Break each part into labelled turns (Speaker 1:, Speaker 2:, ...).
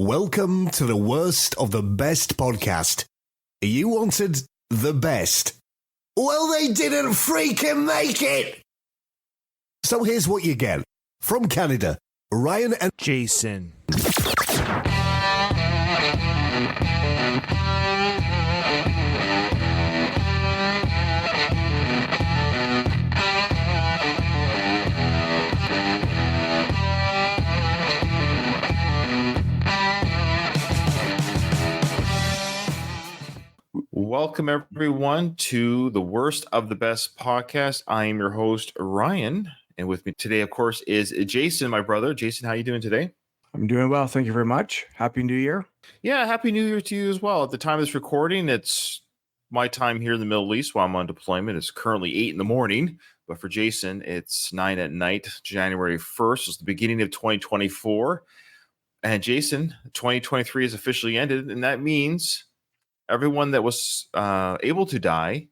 Speaker 1: Welcome to the worst of the best podcast. You wanted the best. Well, they didn't freaking make it! So here's what you get. From Canada, Ryan and
Speaker 2: Jason.
Speaker 3: Welcome, everyone, to the Worst of the Best podcast. I am your host, Ryan, and with me today, of course, is Jason, my brother. Jason, how are you doing today?
Speaker 2: I'm doing well. Thank you very much. Happy New Year.
Speaker 3: Yeah, Happy New Year to you as well. At the time of this recording, it's my time here in the Middle East while I'm on deployment. It's currently 8 in the morning, but for Jason, it's 9 at night, January 1st. It's the beginning of 2024. And Jason, 2023 has officially ended, and that means everyone that was able to die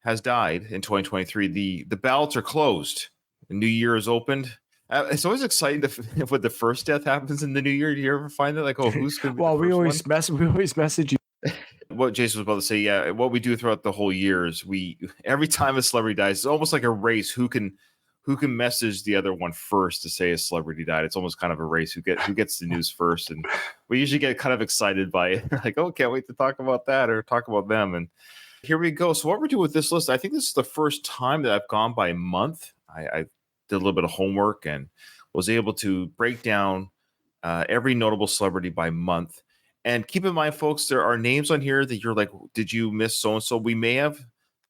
Speaker 3: has died in 2023. The ballots are closed. The new year is opened. It's always exciting when the first death happens in the new year. Do you ever find it like, oh, who's going to be
Speaker 2: Well,
Speaker 3: the
Speaker 2: we
Speaker 3: first
Speaker 2: always message you.
Speaker 3: What Jason was about to say, yeah, what we do throughout the whole year is every time a celebrity dies, it's almost like a race. Who can message the other one first to say a celebrity died? It's almost kind of a race who gets the news first, and we usually get kind of excited by it. Like, oh, can't wait to talk about that or talk about them. And here we go. So what we're doing with this list, I think this is the first time that I've gone by a month. I did a little bit of homework and was able to break down every notable celebrity by month. And keep in mind, folks, there are names on here that you're like, did you miss so-and-so? We may have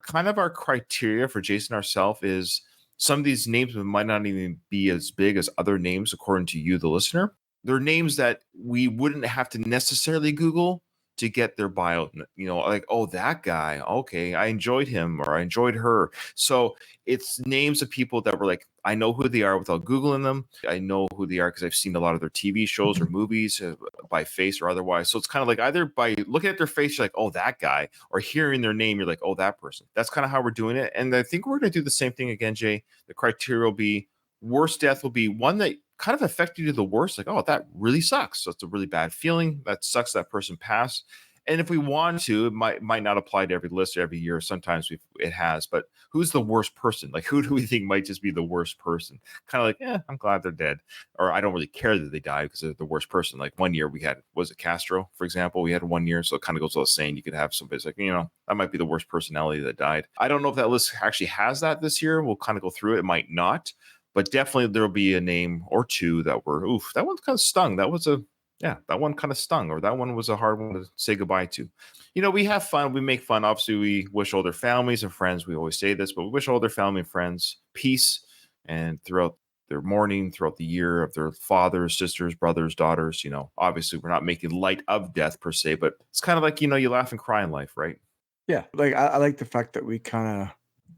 Speaker 3: kind of our criteria for Jason ourselves is some of these names might not even be as big as other names, according to you, the listener. They're names that we wouldn't have to necessarily Google to get their bio, like, oh, that guy. Okay, I enjoyed him or I enjoyed her. So it's names of people that were like, I know who they are without Googling them. I know who they are because I've seen a lot of their TV shows or movies by face or otherwise. So it's kind of like either by looking at their face, you're like, oh, that guy, or hearing their name, you're like, oh, that person. That's kind of how we're doing it. And I think we're going to do the same thing again, Jay. The criteria will be worst death will be one that kind of affected you the worst. Like, oh, that really sucks. That's a really bad feeling. That sucks that person passed. And if we want to, it might not apply to every list every year. Sometimes it has, but who's the worst person? Like, who do we think might just be the worst person? Kind of like, I'm glad they're dead. Or I don't really care that they died because they're the worst person. Like one year we had, was it Castro, for example? We had 1 year. So it kind of goes without saying, you could have somebody's like, that might be the worst personality that died. I don't know if that list actually has that this year. We'll kind of go through it. It might not. But definitely there'll be a name or two that were, that one kind of stung. That one kind of stung, or that one was a hard one to say goodbye to. We have fun. We make fun. Obviously, we wish all their families and friends, we always say this, but we wish all their family and friends peace and throughout their mourning, throughout the year of their fathers, sisters, brothers, daughters. Obviously, we're not making light of death per se, but it's kind of like, you laugh and cry in life, right?
Speaker 2: Yeah. Like, I like the fact that we kind of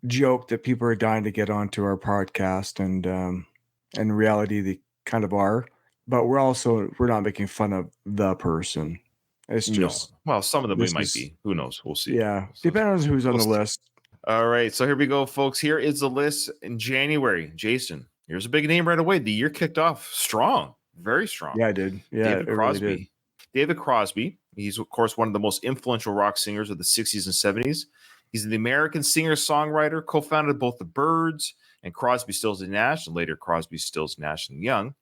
Speaker 2: joke that people are dying to get onto our podcast, and in reality, they kind of are. But we're not making fun of the person. It's just
Speaker 3: well, some of them we might be. Who knows? We'll see.
Speaker 2: Yeah, depending on who's on the list.
Speaker 3: All right, so here we go, folks. Here is the list in January. Jason, here's a big name right away. The year kicked off strong, very strong.
Speaker 2: Yeah, I did. Yeah,
Speaker 3: David Crosby.
Speaker 2: Really did.
Speaker 3: David Crosby. He's of course one of the most influential rock singers of the 60s and 70s. He's the American singer-songwriter, co-founded both the Byrds and Crosby, Stills and Nash, and later Crosby, Stills, Nash and Young.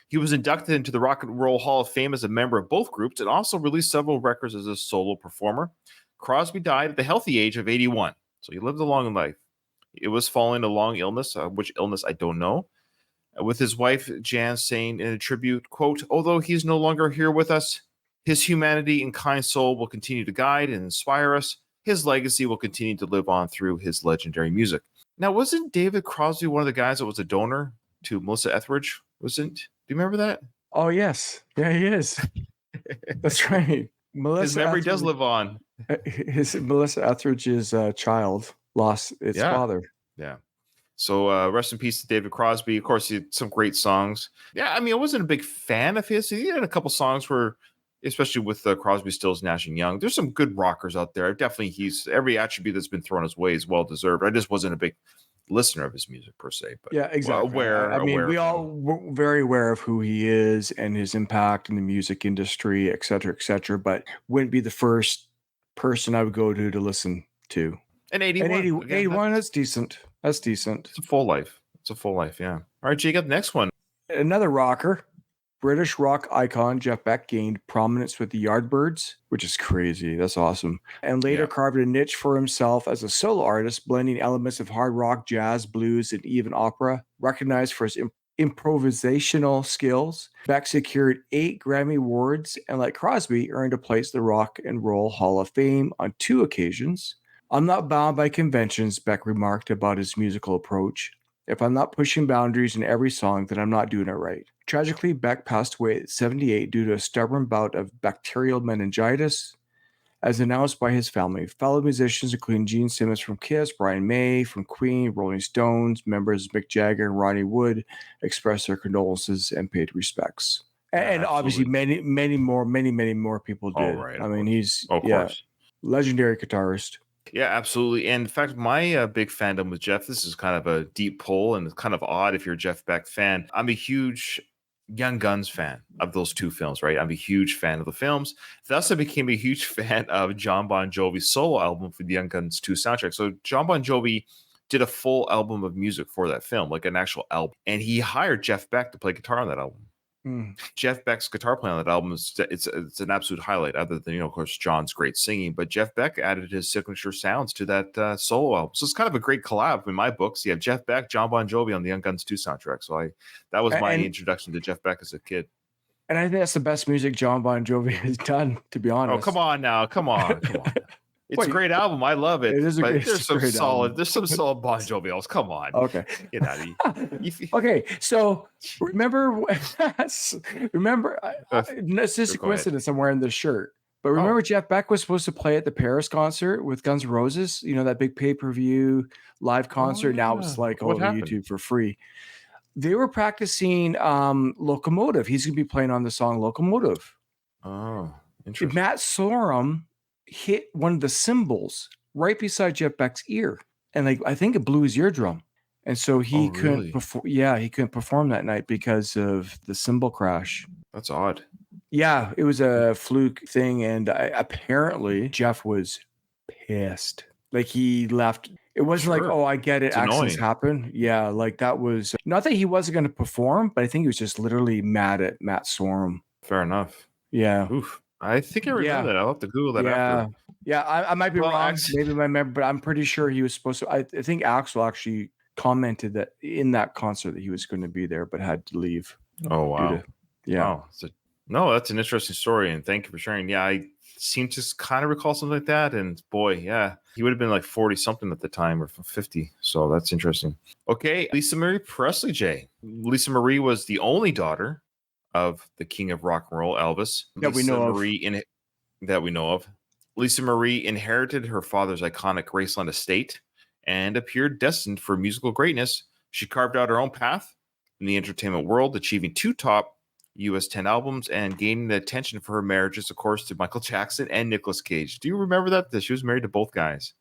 Speaker 3: He was inducted into the Rock and Roll Hall of Fame as a member of both groups and also released several records as a solo performer. Crosby died at the healthy age of 81, so he lived a long life. It was following a long illness, which illness I don't know. With his wife, Jan, saying in a tribute, quote, although he's no longer here with us, his humanity and kind soul will continue to guide and inspire us. His legacy will continue to live on through his legendary music. Now, wasn't David Crosby one of the guys that was a donor to Melissa Etheridge? Do you remember that?
Speaker 2: Oh, yes. Yeah, he is. That's right.
Speaker 3: His memory does live on.
Speaker 2: Melissa Etheridge's child lost its father.
Speaker 3: Yeah. So rest in peace to David Crosby. Of course, he had some great songs. Yeah, I mean, I wasn't a big fan of his. He had a couple songs where, especially with Crosby, Stills, Nash and Young, there's some good rockers out there. Definitely, every attribute that's been thrown his way is well deserved. I just wasn't a big listener of his music per se, but
Speaker 2: Yeah, exactly.
Speaker 3: aware
Speaker 2: We
Speaker 3: of
Speaker 2: all
Speaker 3: him.
Speaker 2: were very aware of who he is and his impact in the music industry, et cetera, but wouldn't be the first person I would go to listen to.
Speaker 3: And
Speaker 2: And
Speaker 3: 81 again,
Speaker 2: 81, that's decent. That's decent.
Speaker 3: it's a full life. It's a full life. Yeah. All right, Jacob. Next one.
Speaker 2: Another rocker, British rock icon Jeff Beck gained prominence with the Yardbirds, which is crazy. That's awesome. And later
Speaker 3: Yeah.
Speaker 2: carved a niche for himself as a solo artist, blending elements of hard rock, jazz, blues, and even opera. Recognized for his improvisational skills, Beck secured 8 Grammy Awards and, like Crosby, earned a place in the Rock and Roll Hall of Fame on 2 occasions. I'm not bound by conventions, Beck remarked about his musical approach. If I'm not pushing boundaries in every song, then I'm not doing it right. Tragically, Beck passed away at 78 due to a stubborn bout of bacterial meningitis, as announced by his family. Fellow musicians, including Gene Simmons from Kiss, Brian May from Queen, Rolling Stones, members Mick Jagger and Ronnie Wood, expressed their condolences and paid respects. And obviously, many more people did.
Speaker 3: right,
Speaker 2: I mean, he's
Speaker 3: of course.
Speaker 2: Legendary guitarist.
Speaker 3: Yeah, absolutely. And in fact, my big fandom with Jeff, this is kind of a deep pull and it's kind of odd if you're a Jeff Beck fan. I'm a huge Young Guns fan of those 2 films, right? I'm a huge fan of the films. Thus, I became a huge fan of John Bon Jovi's solo album for the Young Guns 2 soundtrack. So John Bon Jovi did a full album of music for that film, like an actual album. And he hired Jeff Beck to play guitar on that album. Jeff Beck's guitar playing on that album it's an absolute highlight, other than, of course, John's great singing, but Jeff Beck added his signature sounds to that solo album. So it's kind of a great collab in my books. You have Jeff Beck, John Bon Jovi on the Young Guns 2 soundtrack. So that was my introduction to Jeff Beck as a kid.
Speaker 2: And I think that's the best music John Bon Jovi has done, to be honest.
Speaker 3: Oh, come on now. Come on. It's a great album. I love it. There's some solid Bon Jovi albums. Come on.
Speaker 2: Okay.
Speaker 3: Get out of here.
Speaker 2: Okay. So remember, it's just a coincidence I'm wearing this shirt. But remember, Jeff Beck was supposed to play at the Paris concert with Guns N' Roses, that big pay-per-view live concert. Now it's like over YouTube for free. They were practicing Locomotive. He's going to be playing on the song Locomotive.
Speaker 3: Oh, interesting.
Speaker 2: Matt Sorum hit one of the cymbals right beside Jeff Beck's ear, and I think it blew his eardrum, and so he couldn't perform. Yeah, he couldn't perform that night because of the cymbal crash.
Speaker 3: That's odd.
Speaker 2: Yeah, it was a fluke thing, and apparently Jeff was pissed. Like, he left. It wasn't like, oh, I get it, it's accidents happen. Yeah, like that was not that he wasn't going to perform, but I think he was just literally mad at Matt Sorum.
Speaker 3: Fair enough.
Speaker 2: Yeah.
Speaker 3: Oof. I think I remember that. I'll have to Google that after.
Speaker 2: Yeah, I might be wrong. Maybe my memory, but I'm pretty sure he was supposed to. I think Axl actually commented that in that concert that he was going to be there, but had to leave.
Speaker 3: Oh, wow.
Speaker 2: Wow.
Speaker 3: No, that's an interesting story, and thank you for sharing. Yeah, I seem to kind of recall something like that, and boy, yeah, he would have been like 40-something at the time, or 50, so that's interesting. Okay, Lisa Marie Presley, Jay. Lisa Marie was the only daughter of the king of rock and roll, Elvis.
Speaker 2: That we
Speaker 3: know of. Lisa Marie inherited her father's iconic Graceland estate and appeared destined for musical greatness. She carved out her own path in the entertainment world, achieving 2 top US 10 albums and gaining the attention for her marriages, of course, to Michael Jackson and Nicolas Cage. Do you remember that she was married to both guys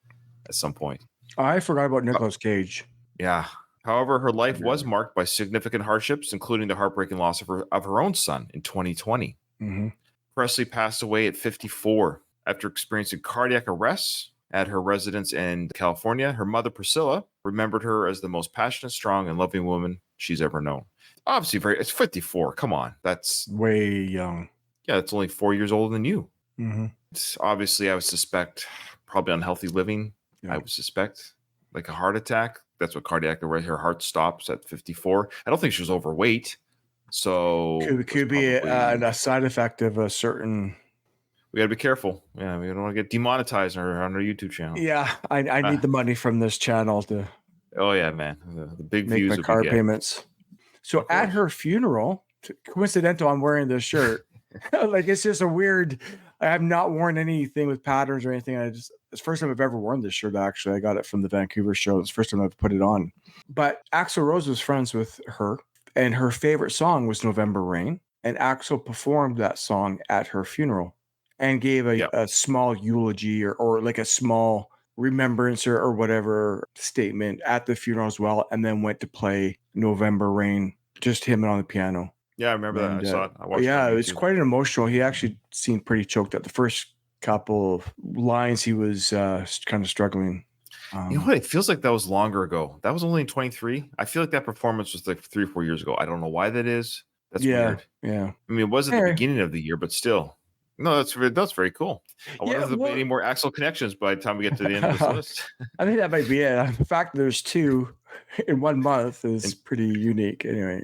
Speaker 3: at some point?
Speaker 2: I forgot about Nicolas Cage.
Speaker 3: Yeah. However, her life was marked by significant hardships, including the heartbreaking loss of her own son in 2020.
Speaker 2: Mm-hmm.
Speaker 3: Presley passed away at 54 after experiencing cardiac arrest at her residence in California. Her mother, Priscilla, remembered her as the most passionate, strong, and loving woman she's ever known. Obviously, it's 54. Come on. That's
Speaker 2: way young.
Speaker 3: Yeah, it's only 4 years older than you.
Speaker 2: Mm-hmm.
Speaker 3: Obviously, I would suspect probably unhealthy living. Yeah. I would suspect like a heart attack. That's what cardiac arrest. Her heart stops at 54. I don't think she was overweight. So
Speaker 2: could be a side effect of a certain.
Speaker 3: We got to be careful. Yeah, we don't want to get demonetized on our YouTube channel.
Speaker 2: Yeah, I need the money from this channel to.
Speaker 3: Oh yeah, man, the big
Speaker 2: make
Speaker 3: views.
Speaker 2: My car payments. So at her funeral, coincidental, I'm wearing this shirt. Like, it's just a weird. I have not worn anything with patterns or anything. It's the first time I've ever worn this shirt. Actually, I got it from the Vancouver show. It's the first time I've put it on. But Axl Rose was friends with her, and her favorite song was November Rain. And Axl performed that song at her funeral and gave a small eulogy or like a small remembrance or whatever statement at the funeral as well, and then went to play November Rain, just him on the piano.
Speaker 3: Yeah, I remember that. I
Speaker 2: And
Speaker 3: saw it. I watched
Speaker 2: yeah,
Speaker 3: it
Speaker 2: it
Speaker 3: on
Speaker 2: was
Speaker 3: YouTube.
Speaker 2: quite an emotional. He actually seemed pretty choked up. The first couple of lines, he was kind of struggling.
Speaker 3: You know what? It feels like that was longer ago. That was only in 23. I feel like that performance was like 3 or 4 years ago. I don't know why that is. That's
Speaker 2: Yeah,
Speaker 3: weird.
Speaker 2: yeah.
Speaker 3: I mean, it was at the
Speaker 2: Fair.
Speaker 3: beginning of the year, but still. No, that's very cool. I wonder
Speaker 2: Yeah,
Speaker 3: if there'll be
Speaker 2: well-
Speaker 3: any more Axel connections by the time we get to the end of this list.
Speaker 2: I think that might be it. The fact that there's two in 1 month is
Speaker 3: And-
Speaker 2: pretty unique. Anyway,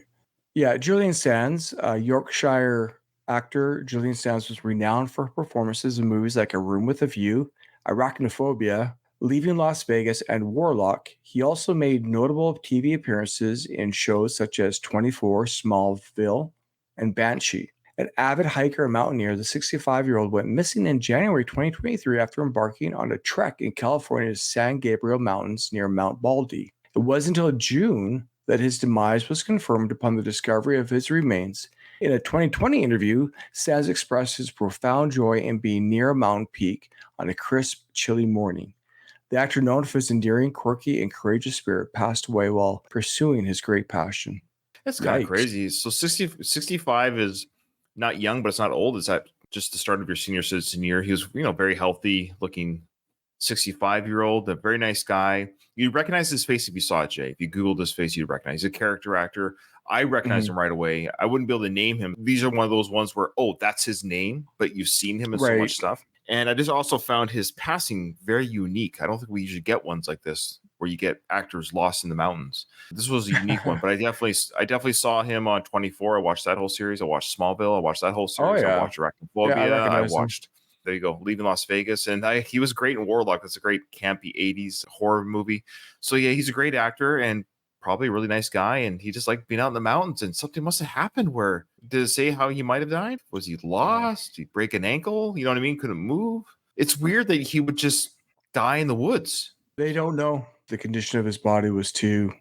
Speaker 2: yeah, Julian Sands, Yorkshire actor. Julian Sands was renowned for her performances in movies like A Room with a View, Arachnophobia, Leaving Las Vegas, and Warlock. He also made notable TV appearances in shows such as 24, Smallville, and Banshee. An avid hiker and mountaineer, the 65-year-old went missing in January 2023 after embarking on a trek in California's San Gabriel Mountains near Mount Baldy. It wasn't until June that his demise was confirmed upon the discovery of his remains. In a 2020 interview, Sands expressed his profound joy in being near a mountain peak on a crisp, chilly morning. The actor, known for his endearing, quirky, and courageous spirit, passed away while pursuing his great passion.
Speaker 3: That's kind
Speaker 2: Yikes.
Speaker 3: of crazy. So 65 is not young, but it's not old. Is that just the start of your senior citizen year? He was, very healthy looking 65-year-old, a very nice guy. You'd recognize his face if you saw it, Jay. If you Googled his face, you'd recognize. He's a character actor. I recognized him right away. I wouldn't be able to name him. These are one of those ones where, that's his name, but you've seen him in so
Speaker 2: Right.
Speaker 3: much stuff. And I just also found his passing very unique. I don't think we usually get ones like this where you get actors lost in the mountains. This was a unique one, but I definitely saw him on 24. I watched that whole series. I watched Smallville. I watched that whole series.
Speaker 2: yeah.
Speaker 3: I watched Arachnophobia.
Speaker 2: Yeah, I
Speaker 3: I
Speaker 2: recognize him.
Speaker 3: watched there you go, Leaving Las Vegas, and he was great in Warlock. That's a great campy 80s horror movie. So yeah, he's a great actor and probably a really nice guy, and he just liked being out in the mountains. And something must have happened. Where did it say how he might have died? Was he lost? Did he break an ankle? You know what I mean? Couldn't move. It's weird that he would just die in the woods.
Speaker 2: They don't know. The condition of his body was too,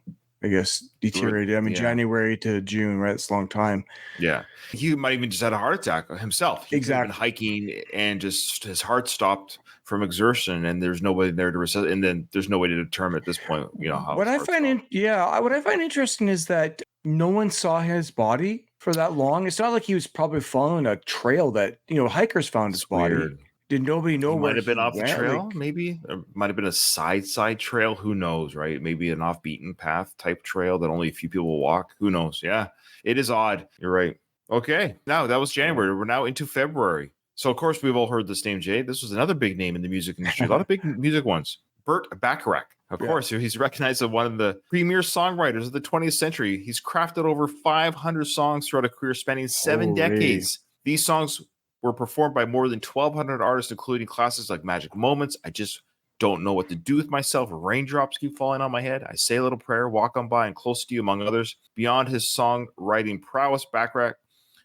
Speaker 2: I guess, deteriorated. I mean,
Speaker 3: Yeah.
Speaker 2: January to June, right? It's a long time.
Speaker 3: Yeah, he might even just had a heart attack himself. He could have been hiking and just his heart stopped from exertion, and there's nobody there to and then there's no way to determine at this point, how.
Speaker 2: What I find interesting is that no one saw his body for that long. It's not like he was probably following a trail that hikers found his body.
Speaker 3: Weird.
Speaker 2: Did nobody know
Speaker 3: He
Speaker 2: where
Speaker 3: might have been
Speaker 2: he
Speaker 3: off the
Speaker 2: went?
Speaker 3: trail,
Speaker 2: Like,
Speaker 3: maybe. Or might have been a side trail. Who knows, right? Maybe an off-beaten path type trail that only a few people will walk. Who knows? Yeah, it is odd. You're right. Okay, now that was January. We're now into February. So, of course, we've all heard this name, Jay. This was another big name in the music industry. A lot of big music ones. Burt Bacharach. Of course, he's recognized as one of the premier songwriters of the 20th century. He's crafted over 500 songs throughout a career spanning 7 decades. These songs were performed by more than 1,200 artists, including classics like Magic Moments, I Just Don't Know What to Do With Myself, Raindrops Keep Falling on My Head, I Say a Little Prayer, Walk On By, and Close to You, among others. Beyond his songwriting prowess, Bacharach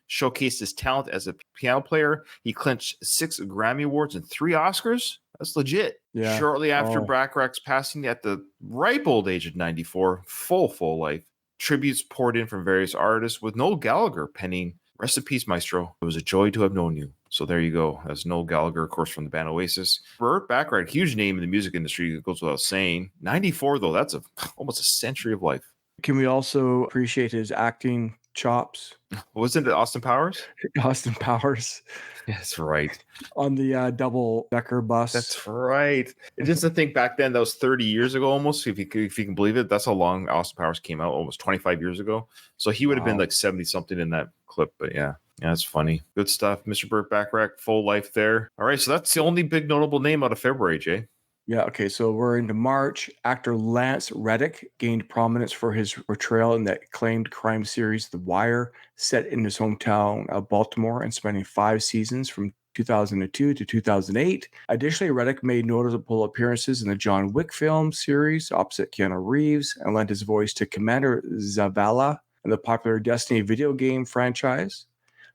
Speaker 3: showcased his talent as a piano player. He clinched 6 Grammy Awards and 3 Oscars. That's legit.
Speaker 2: Yeah.
Speaker 3: Shortly after Bacharach's passing at the ripe old age of 94, full life, tributes poured in from various artists, with Noel Gallagher penning "Rest in Peace, Maestro. It was a joy to have known you." So there you go. That's Noel Gallagher, of course, from the band Oasis. Burt Bacharach, huge name in the music industry, it goes without saying. 94, though, that's almost a century of life.
Speaker 2: Can we also appreciate his acting chops?
Speaker 3: Wasn't it Austin Powers?
Speaker 2: Austin Powers.
Speaker 3: That's right.
Speaker 2: On the double-decker bus.
Speaker 3: That's right. And just to think back then, that was 30 years ago almost, if you can believe it. That's how long Austin Powers came out, almost 25 years ago. So he would have been like 70-something in that clip. But yeah, that's funny. Good stuff. Mr. Burt Bacharach, full life there. All right, so that's the only big notable name out of February, Jay.
Speaker 2: Yeah, okay, so we're into March. Actor Lance Reddick gained prominence for his portrayal in the acclaimed crime series The Wire, set in his hometown of Baltimore and spending 5 seasons from 2002 to 2008. Additionally, Reddick made notable appearances in the John Wick film series opposite Keanu Reeves and lent his voice to Commander Zavala in the popular Destiny video game franchise.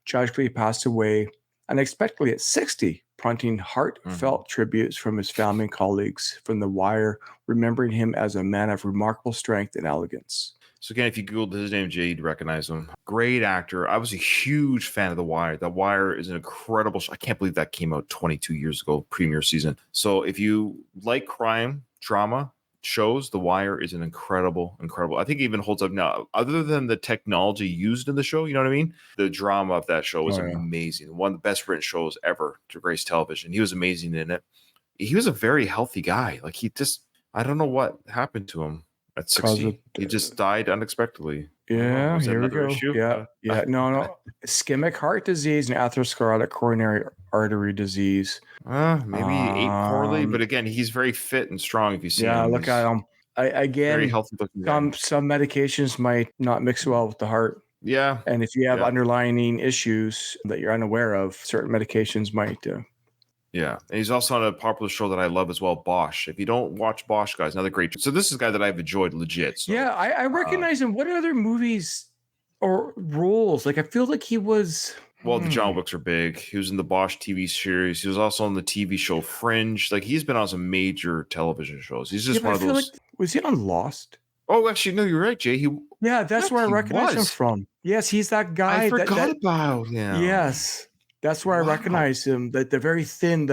Speaker 2: Tragically, he passed away unexpectedly at 60, prompting heartfelt tributes from his family and colleagues from The Wire, remembering him as a man of remarkable strength and elegance.
Speaker 3: So again, if you Googled his name, Jay, you'd recognize him. Great actor. I was a huge fan of The Wire. The Wire is an incredible show. I can't believe that came out 22 years ago, premiere season. So if you like crime, drama, shows, The Wire is an incredible. I think it even holds up now. Other than the technology used in the show, you know what I mean? The drama of that show was amazing. One of the best written shows ever to grace television. He was amazing in it. He was a very healthy guy. Like he just, I don't know what happened to him at 60. He just died unexpectedly.
Speaker 2: Yeah, here we go.
Speaker 3: Issue?
Speaker 2: Yeah. No. Ischemic heart disease and atherosclerotic coronary artery disease.
Speaker 3: Maybe he ate poorly, but again, he's very fit and strong. If you see him,
Speaker 2: yeah, look at him.
Speaker 3: Very healthy looking guy.
Speaker 2: Some medications might not mix well with the heart.
Speaker 3: Yeah,
Speaker 2: and if you have underlying issues that you're unaware of, certain medications might.
Speaker 3: Yeah, and he's also on a popular show that I love as well, Bosch. If you don't watch Bosch, guys, another great. So this is a guy that I've enjoyed legit. So,
Speaker 2: yeah, I recognize him. What other movies or roles? Like I feel like he was.
Speaker 3: Well, the John Wicks are big. He was in the Bosch TV series. He was also on the TV show Fringe. Like he's been on some major television shows. He's just one of those.
Speaker 2: Was he on Lost?
Speaker 3: Oh, actually, no, you're right, Jay.
Speaker 2: That's where I recognize him from. Yes, he's that guy.
Speaker 3: I forgot about him.
Speaker 2: Yes, that's where I recognize him. That the very thin.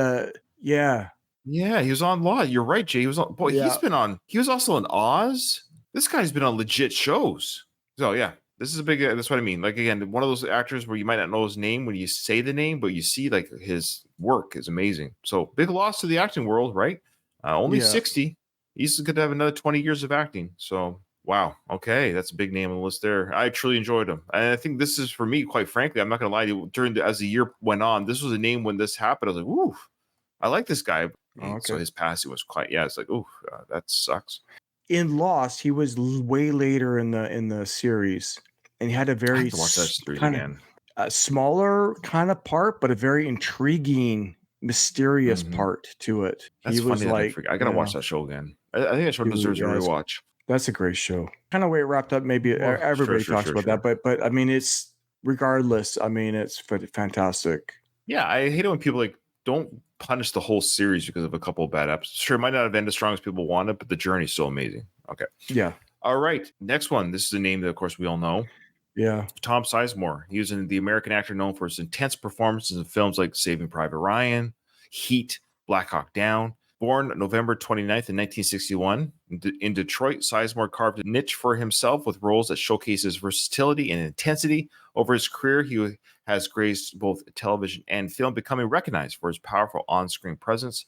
Speaker 2: Yeah,
Speaker 3: he was on Law. You're right, Jay. He was on. Boy, he's been on. He was also in Oz. This guy's been on legit shows. So yeah. This is a big, that's what I mean. Like, again, one of those actors where you might not know his name when you say the name, but you see, like, his work is amazing. So, big loss to the acting world, right? Only 60. He's going to have another 20 years of acting. So, wow. Okay. That's a big name on the list there. I truly enjoyed him. And I think this is, for me, quite frankly, I'm not going to lie to you, as the year went on, this was a name when this happened. I was like, ooh, I like this guy. So, his passing was quite, it's like, ooh, that sucks.
Speaker 2: In Lost, he was way later in the series, and he had a very smaller kind of part, but a very intriguing, mysterious part to it.
Speaker 3: That's funny. I gotta watch that show again. I think that show deserves a rewatch.
Speaker 2: That's a great show. Kind of way it wrapped up. Maybe everybody talks about that, but I mean, it's regardless. I mean, it's fantastic.
Speaker 3: Yeah, I hate it when people don't punish the whole series because of a couple of bad episodes. Sure, it might not have ended as strong as people wanted, but the journey's still amazing. Okay.
Speaker 2: Yeah.
Speaker 3: All right. Next one. This is a name that, of course, we all know.
Speaker 2: Yeah.
Speaker 3: Tom Sizemore. He was the American actor known for his intense performances in films like Saving Private Ryan, Heat, Black Hawk Down. Born November 29th in 1961 in Detroit, Sizemore carved a niche for himself with roles that showcase his versatility and intensity. Over his career, he has graced both television and film, becoming recognized for his powerful on-screen presence.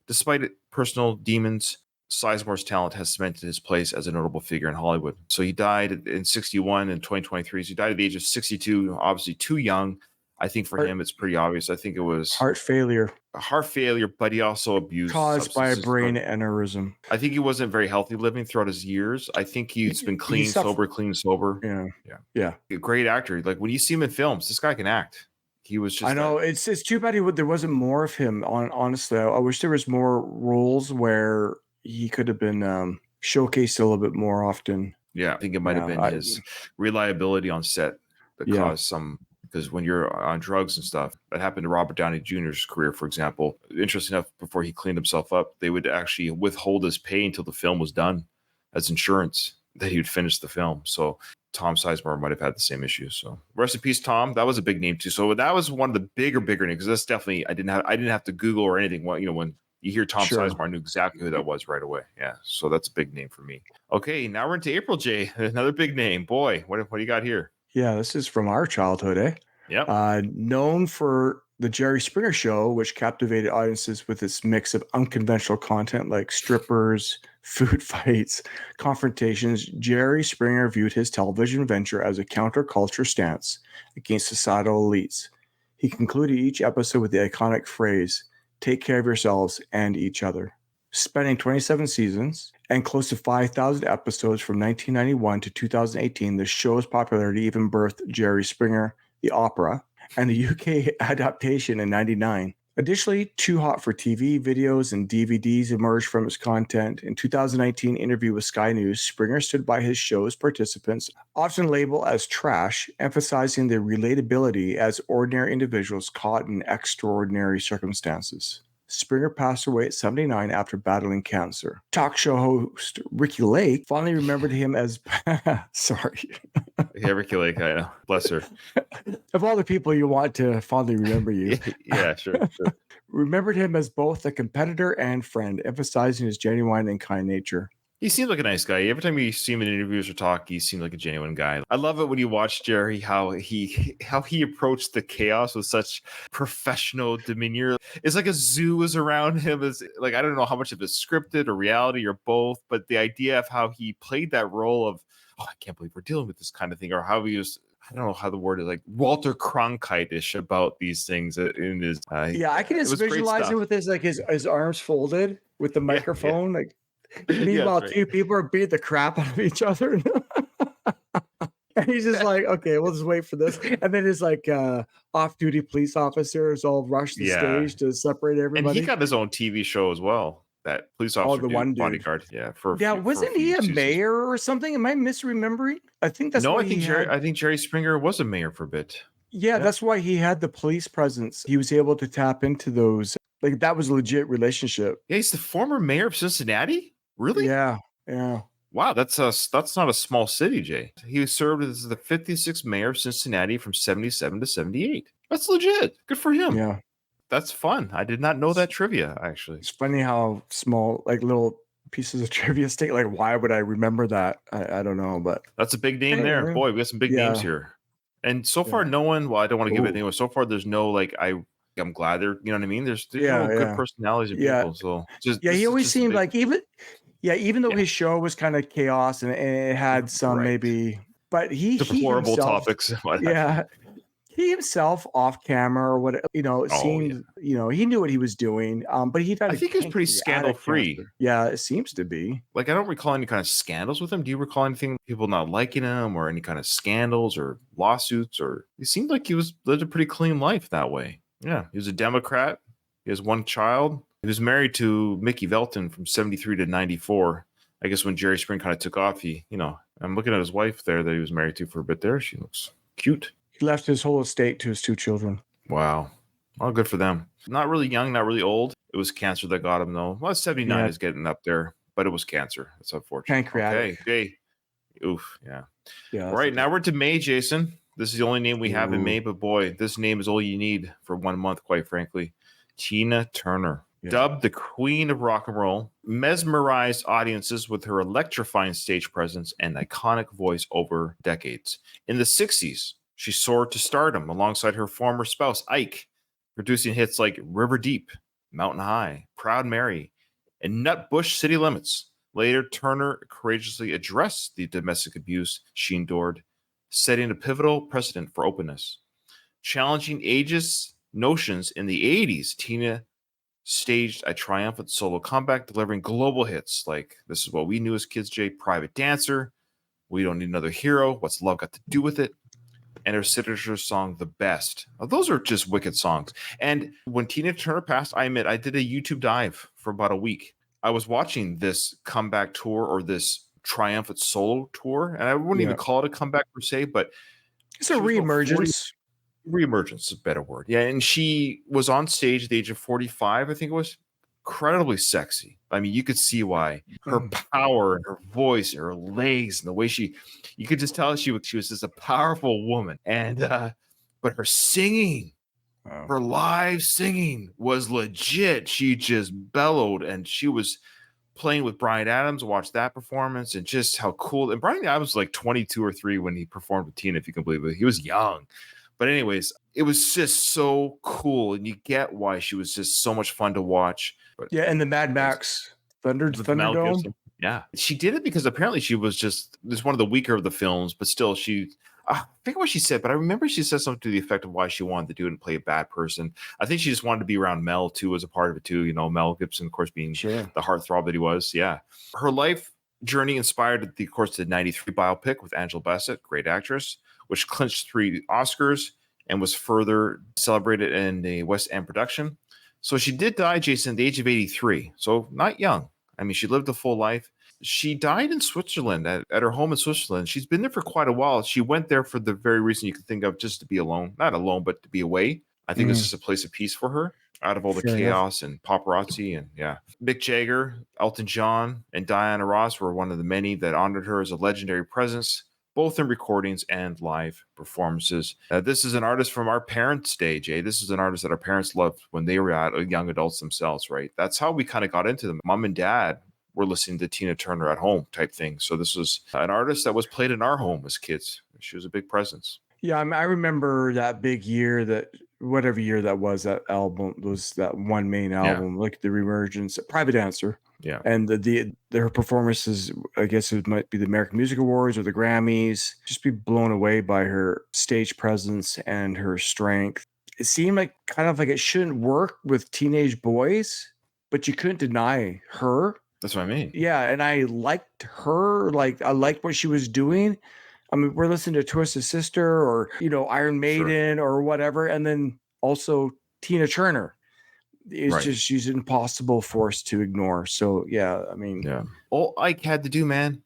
Speaker 3: Despite personal demons, Sizemore's talent has cemented his place as a notable figure in Hollywood. So he died in 61 in 2023. So he died at the age of 62, obviously too young. I think for him, it's pretty obvious. I think it was
Speaker 2: heart failure,
Speaker 3: but he also abused
Speaker 2: caused by a brain aneurysm.
Speaker 3: I think he wasn't very healthy living throughout his years. I think he's been clean, sober. Yeah. A great actor. Like when you see him in films, this guy can act. He was just.
Speaker 2: I know it's too bad there wasn't more of him. Honestly, I wish there was more roles where he could have been showcased a little bit more often.
Speaker 3: Yeah, I think it might have been his reliability on set that caused some. Because when you're on drugs and stuff, that happened to Robert Downey Jr.'s career, for example. Interesting enough, before he cleaned himself up, they would actually withhold his pay until the film was done as insurance that he would finish the film. So Tom Sizemore might have had the same issue. So rest in peace, Tom. That was a big name too. So that was one of the bigger names. Because that's definitely I didn't have to Google or anything. When you hear Tom Sizemore, I knew exactly who that was right away. Yeah, so that's a big name for me. Okay, now we're into April, Jay. Another big name. Boy, what do you got here?
Speaker 2: Yeah, this is from our childhood, eh?
Speaker 3: Yeah.
Speaker 2: Known for the Jerry Springer Show, which captivated audiences with its mix of unconventional content like strippers, food fights, confrontations, Jerry Springer viewed his television venture as a counterculture stance against societal elites. He concluded each episode with the iconic phrase, "Take care of yourselves and each other." Spending 27 seasons and close to 5,000 episodes from 1991 to 2018, the show's popularity even birthed Jerry Springer, the opera, and the UK adaptation in 1999. Additionally, Too Hot for TV videos and DVDs emerged from its content. In 2019 interview with Sky News, Springer stood by his show's participants, often labeled as trash, emphasizing their relatability as ordinary individuals caught in extraordinary circumstances. Springer passed away at 79 after battling cancer. Talk show host Ricky Lake fondly remembered him as sorry.
Speaker 3: Yeah, Ricky Lake, I know. Bless her.
Speaker 2: Of all the people you want to fondly remember you,
Speaker 3: Yeah, sure.
Speaker 2: remembered him as both a competitor and friend, emphasizing his genuine and kind nature.
Speaker 3: He seems like a nice guy. Every time you see him in interviews or talk, he seems like a genuine guy. I love it when you watch Jerry, how he approached the chaos with such professional demeanor. It's like a zoo was around him. Is like, I don't know how much of it's scripted or reality or both, but the idea of how he played that role of, oh, I can't believe we're dealing with this kind of thing, or how he was, I don't know how the word is, like Walter Cronkite-ish about these things in his.
Speaker 2: Yeah, I can just visualize it with his arms folded with the microphone, like. Meanwhile, two people are beating the crap out of each other. And he's just like, okay, we'll just wait for this. And then his like off-duty police officers all rush the stage to separate everybody.
Speaker 3: And he got his own TV show as well. That police officer,
Speaker 2: the one
Speaker 3: bodyguard. Yeah,
Speaker 2: wasn't he a mayor or something? Am I misremembering? I think that's
Speaker 3: I think Jerry Springer was a mayor for a bit.
Speaker 2: Yeah, that's why he had the police presence. He was able to tap into those. Like that was a legit relationship.
Speaker 3: Yeah, he's the former mayor of Cincinnati. Really?
Speaker 2: Yeah.
Speaker 3: Wow, that's not a small city, Jay. He served as the 56th mayor of Cincinnati from 77 to 78. That's legit. Good for him.
Speaker 2: Yeah.
Speaker 3: That's fun. I did not know that trivia, actually.
Speaker 2: It's funny how small, like little pieces of trivia stick. Like, why would I remember that? I don't know, but
Speaker 3: that's a big name there. Boy, we got some big names here. And so far, no one, well, I don't want to give it anyway. So far, there's no like, I'm glad they're, you know what I mean? There's no good personalities of people. So
Speaker 2: he always seemed like even though his show was kind of chaos and it had some maybe, but
Speaker 3: deplorable topics.
Speaker 2: He himself off camera or what, seemed, he knew what he was doing. But I think
Speaker 3: he was pretty scandal free.
Speaker 2: Yeah, it seems to be.
Speaker 3: Like, I don't recall any kind of scandals with him. Do you recall anything, people not liking him or any kind of scandals or lawsuits? Or it seemed like he lived a pretty clean life that way. Yeah, he was a Democrat. He has one child. He was married to Mickey Velton from 73 to 94. I guess when Jerry Springer kind of took off, I'm looking at his wife there that he was married to for a bit there. She looks cute.
Speaker 2: He left his whole estate to his two children.
Speaker 3: Wow. Well, good for them. Not really young, not really old. It was cancer that got him, though. Well, 79 is getting up there, but it was cancer. That's unfortunate.
Speaker 2: Pancreatic.
Speaker 3: Okay. Oof. Yeah.
Speaker 2: Yeah.
Speaker 3: All right. Now we're to May, Jason. This is the only name we have in May, but boy, this name is all you need for 1 month, quite frankly. Tina Turner. Yeah. Dubbed the Queen of Rock and Roll, mesmerized audiences with her electrifying stage presence and iconic voice over decades. In the 60s, she soared to stardom alongside her former spouse, Ike, producing hits like River Deep, Mountain High, Proud Mary, and Nutbush City Limits. Later, Turner courageously addressed the domestic abuse she endured, setting a pivotal precedent for openness. Challenging ageist notions in the 80s, Tina staged a triumphant solo comeback, delivering global hits like This Is What We Knew as Kids, Jay, Private Dancer, We Don't Need Another Hero, What's Love Got to Do With It, and her signature song, The Best. Now, those are just wicked songs. And when Tina Turner passed, I admit, I did a YouTube dive for about a week. I was watching this comeback tour or this triumphant solo tour, and I wouldn't even call it a comeback per se, but
Speaker 2: it's a reemergence.
Speaker 3: Reemergence is a better word. Yeah, and she was on stage at the age of 45, I think it was. Incredibly sexy. I mean, you could see why. Her power and her voice and her legs and the way you could just tell she was just a powerful woman. And but her singing, her live singing was legit. She just bellowed, and she was playing with Bryan Adams. Watch that performance and just how cool. And Bryan Adams was like 22 or 3 when he performed with Tina, if you can believe it. He was young. But anyways, it was just so cool, and you get why she was just so much fun to watch. But
Speaker 2: and the Mad Max Thunderdome.
Speaker 3: Yeah, she did it because apparently she was just one of the weaker of the films, but still, I forget what she said, but I remember she said something to the effect of why she wanted to do it and play a bad person. I think she just wanted to be around Mel too, as a part of it too. Mel Gibson, of course, being the heartthrob that he was. Yeah, her life journey inspired the 93 biopic with Angela Bassett, great actress, which clinched 3 Oscars and was further celebrated in the West End production. So she did die, Jason, at the age of 83. So not young. I mean, she lived a full life. She died in Switzerland, at her home in Switzerland. She's been there for quite a while. She went there for the very reason you can think of, just to be alone. Not alone, but to be away. I think it's just a place of peace for her out of all the
Speaker 2: Fair
Speaker 3: chaos and paparazzi. And yeah, Mick Jagger, Elton John, and Diana Ross were one of the many that honored her as a legendary presence, both in recordings and live performances. This is an artist from our parents' day, Jay. This is an artist that our parents loved when they were young adults themselves, right? That's how we kind of got into them. Mom and dad were listening to Tina Turner at home type thing. So this was an artist that was played in our home as kids. She was a big presence.
Speaker 2: Yeah, I mean, I remember that big year that whatever year that was, that album was that one main album, like the Reemergence, Private Dancer.
Speaker 3: Yeah.
Speaker 2: And her performances, I guess it might be the American Music Awards or the Grammys, just be blown away by her stage presence and her strength. It seemed like kind of like it shouldn't work with teenage boys, but you couldn't deny her.
Speaker 3: That's what I mean.
Speaker 2: Yeah, and I liked her. Like, I liked what she was doing. I mean, we're listening to Twisted Sister or, Iron Maiden or whatever. And then also Tina Turner. It's just, she's an impossible force to ignore. So, yeah, I mean.
Speaker 3: Yeah. All Ike had to do, man,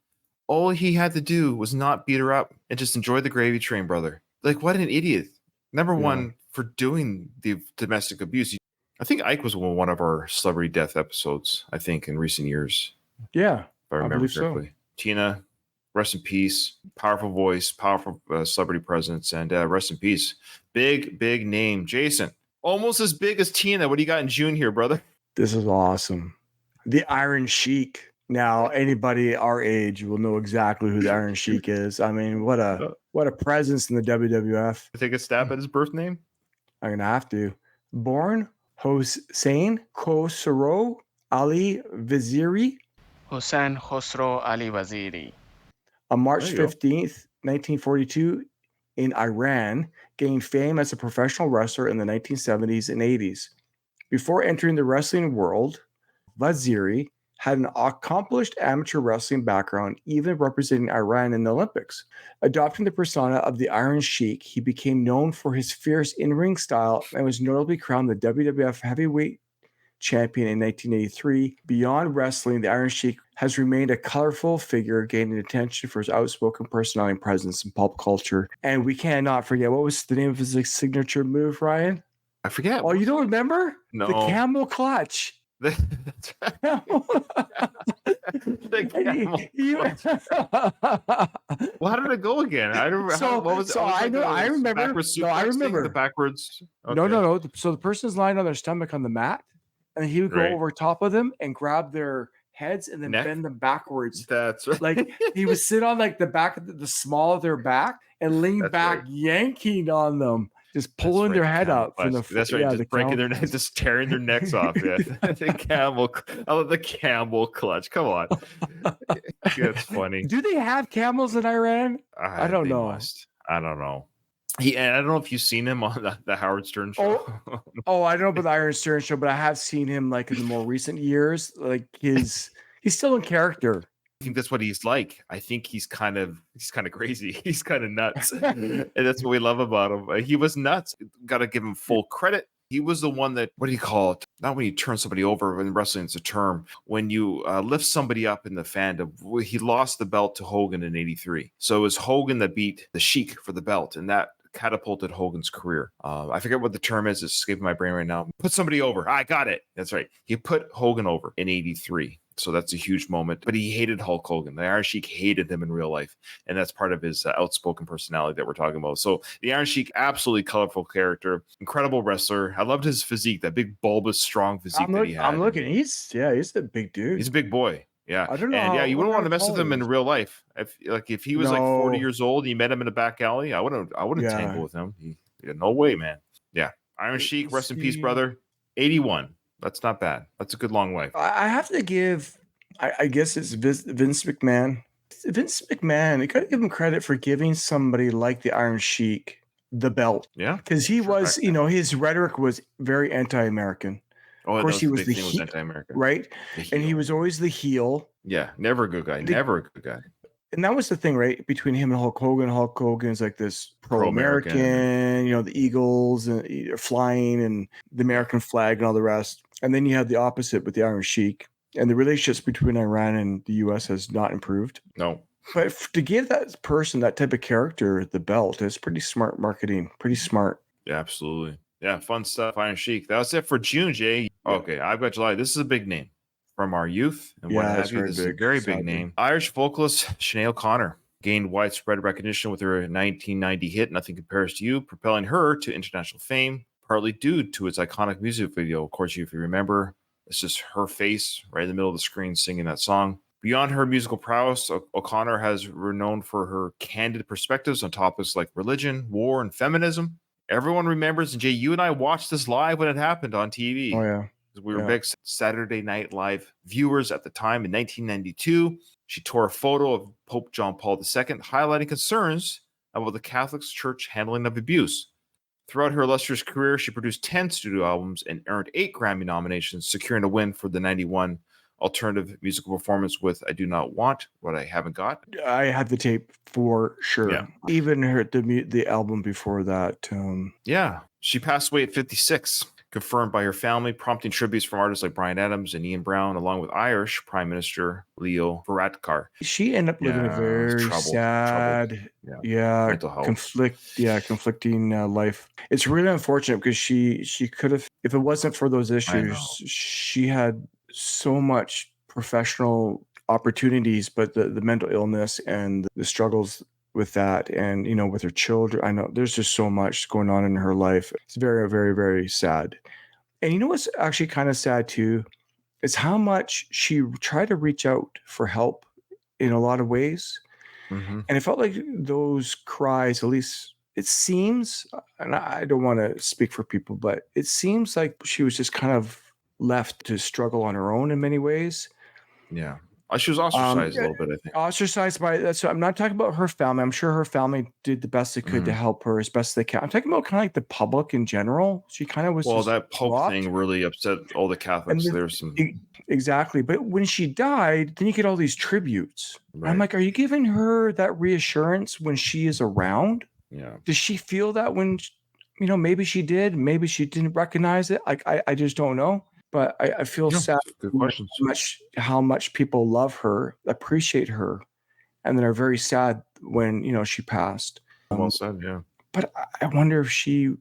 Speaker 3: all he had to do was not beat her up and just enjoy the gravy train, brother. Like, what an idiot. Number one for doing the domestic abuse. I think Ike was one of our celebrity death episodes, I think, in recent years.
Speaker 2: Yeah.
Speaker 3: If I remember correctly. So. Tina, rest in peace. Powerful voice, powerful celebrity presence, and rest in peace. Big, big name. Jason, almost as big as Tina. What do you got in June here, brother?
Speaker 2: This is awesome. The Iron Sheik. Now, anybody our age will know exactly who the Iron Sheik is. I mean, what a presence in the WWF.
Speaker 3: Take a stab at his birth name?
Speaker 2: I'm going to have to. Born Hossein Khosrow Ali Vaziri.
Speaker 4: Hossein Khosrow Ali Vaziri.
Speaker 2: On March 15th, 1942, in Iran, gained fame as a professional wrestler in the 1970s and 80s. Before entering the wrestling world, Vaziri had an accomplished amateur wrestling background, even representing Iran in the Olympics. Adopting the persona of the Iron Sheik, he became known for his fierce in-ring style and was notably crowned the WWF Heavyweight Champion in 1983. Beyond wrestling, the Iron Sheik has remained a colorful figure, gaining attention for his outspoken personality and presence in pop culture. And we cannot forget, what was the name of his signature move, Ryan?
Speaker 3: I forget.
Speaker 2: Oh, you don't remember?
Speaker 3: No.
Speaker 2: The camel clutch.
Speaker 3: That's right. The camel. Well, how did it go again? I don't remember. What was it?
Speaker 2: I remember. I remember
Speaker 3: the backwards.
Speaker 2: Okay. No. So the person's lying on their stomach on the mat, and he would go over top of them and grab their heads and then bend them backwards.
Speaker 3: That's right.
Speaker 2: Like he would sit on like the back of the small of their back and lean back, yanking on them. Just pulling their head up from the.
Speaker 3: That's right. Just breaking their neck, just tearing their necks off. Yeah, the camel. I love the camel clutch. Come on, that's funny.
Speaker 2: Do they have camels in Iran? I don't know.
Speaker 3: I don't know. And I don't know if you've seen him on the Howard Stern show.
Speaker 2: I don't know about the Iron Stern show, but I have seen him like in the more recent years. Like he's still in character.
Speaker 3: I think that's what he's like. I think he's kind of crazy. He's kind of nuts. And that's what we love about him. He was nuts. Got to give him full credit. He was the one that, what do you call it? Not when you turn somebody over, in wrestling it's a term. When you lift somebody up in the fandom. He lost the belt to Hogan in 83. So it was Hogan that beat the Sheik for the belt. And that catapulted Hogan's career. I forget what the term is. It's escaping my brain right now. Put somebody over. I got it. That's right. He put Hogan over in 83. So that's a huge moment. But he hated Hulk Hogan. The Iron Sheik hated him in real life. And that's part of his outspoken personality that we're talking about. So the Iron Sheik, absolutely colorful character, incredible wrestler. I loved his physique, that big, bulbous, strong physique that he had.
Speaker 2: I'm looking. He's a big dude.
Speaker 3: He's a big boy. Yeah.
Speaker 2: I don't know.
Speaker 3: And you wouldn't want to mess with him in real life. If he was like 40 years old and you met him in a back alley, I wouldn't tangle with him. No way, man. Yeah. Iron Sheik, rest in peace, brother. 81. That's not bad. That's a good long life.
Speaker 2: I have to give, I guess it's Vince McMahon. Vince McMahon, you got to give him credit for giving somebody like the Iron Sheik the belt.
Speaker 3: Yeah.
Speaker 2: Because he was, his rhetoric was very anti-American.
Speaker 3: Oh,
Speaker 2: of course, he was
Speaker 3: was anti-American.
Speaker 2: Right? And he was always the heel.
Speaker 3: Yeah. Never a good guy. Never a good guy.
Speaker 2: And that was the thing, right? Between him and Hulk Hogan. Hulk Hogan's like this pro-American, the Eagles and flying and the American flag and all the rest. And then you have the opposite with the Iron Sheik. And the relationships between Iran and the U.S. has not improved.
Speaker 3: No.
Speaker 2: But to give that person, that type of character, the belt, is pretty smart marketing. Pretty smart.
Speaker 3: Yeah, absolutely. Yeah, fun stuff. Iron Sheik. That was it for June, Jay. Okay, I've got July. This is a big name from our youth and what
Speaker 2: Yeah,
Speaker 3: have
Speaker 2: it's
Speaker 3: you.
Speaker 2: very
Speaker 3: This is a
Speaker 2: big,
Speaker 3: very big
Speaker 2: sadly.
Speaker 3: name. Irish vocalist Sinead O'Connor gained widespread recognition with her 1990 hit "Nothing Compares to You," propelling her to international fame, partly due to its iconic music video. Of course, if you remember, it's just her face right in the middle of the screen singing that song. Beyond her musical prowess, O'Connor has renowned for her candid perspectives on topics like religion, war, and feminism. Everyone remembers, and Jay, you and I watched this live when it happened on TV.
Speaker 2: Oh yeah.
Speaker 3: We were
Speaker 2: Yeah.
Speaker 3: big Saturday Night Live viewers at the time in 1992. She tore a photo of Pope John Paul II, highlighting concerns about the Catholic Church handling of abuse. Throughout her illustrious career, she produced 10 studio albums and earned 8 Grammy nominations, securing a win for the 91 alternative musical performance with "I Do Not Want What I Haven't Got."
Speaker 2: I had the tape for sure.
Speaker 3: Yeah.
Speaker 2: Even her the album before that.
Speaker 3: Yeah, she passed away at 56, confirmed by her family, prompting tributes from artists like Bryan Adams and Ian Brown, along with Irish Prime Minister Leo Varadkar.
Speaker 2: She ended up living a
Speaker 3: Yeah,
Speaker 2: very
Speaker 3: troubled.
Speaker 2: sad,
Speaker 3: Yeah. Mental health.
Speaker 2: conflicting life. It's really unfortunate because she could have, if it wasn't for those issues, she had so much professional opportunities, but the mental illness and the struggles with that, and with her children, I know there's just so much going on in her life. It's very, very, very sad. And you know what's actually kind of sad too is how much she tried to reach out for help in a lot of ways.
Speaker 3: Mhm.
Speaker 2: And it felt like those cries, at least it seems, and I don't want to speak for people, but it seems like she was just kind of left to struggle on her own in many ways.
Speaker 3: Yeah. She was ostracized a little bit, I think.
Speaker 2: Ostracized by that. So I'm not talking about her family. I'm sure her family did the best they could to help her as best they can. I'm talking about kind of like the public in general. She kind of was.
Speaker 3: Well,
Speaker 2: just
Speaker 3: that Pope
Speaker 2: dropped.
Speaker 3: thing really upset all the Catholics. There's some.
Speaker 2: Exactly. But when she died, then you get all these tributes.
Speaker 3: Right.
Speaker 2: I'm like, are you giving her that reassurance when she is around?
Speaker 3: Yeah.
Speaker 2: Does she feel that when, maybe she did, maybe she didn't recognize it? Like, I just don't know. But I feel sad
Speaker 3: Good questions.
Speaker 2: how much people love her, appreciate her, and then are very sad when, she passed.
Speaker 3: Well said, yeah.
Speaker 2: But I wonder if she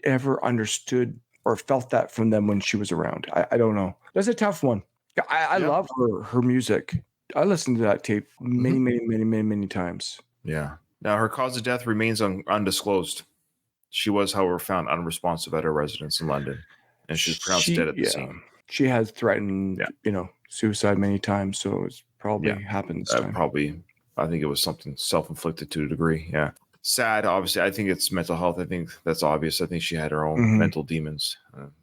Speaker 2: ever understood or felt that from them when she was around. I don't know. That's a tough one. I love her music. I listened to that tape many, many, many, many, many times.
Speaker 3: Yeah. Now, her cause of death remains undisclosed. She was, however, found unresponsive at her residence in London, and she was pronounced dead at the scene.
Speaker 2: She has threatened, suicide many times, so it's probably happened this time.
Speaker 3: Probably, I think it was something self-inflicted to a degree. Yeah. Sad, obviously. I think it's mental health. I think that's obvious. I think she had her own mental demons.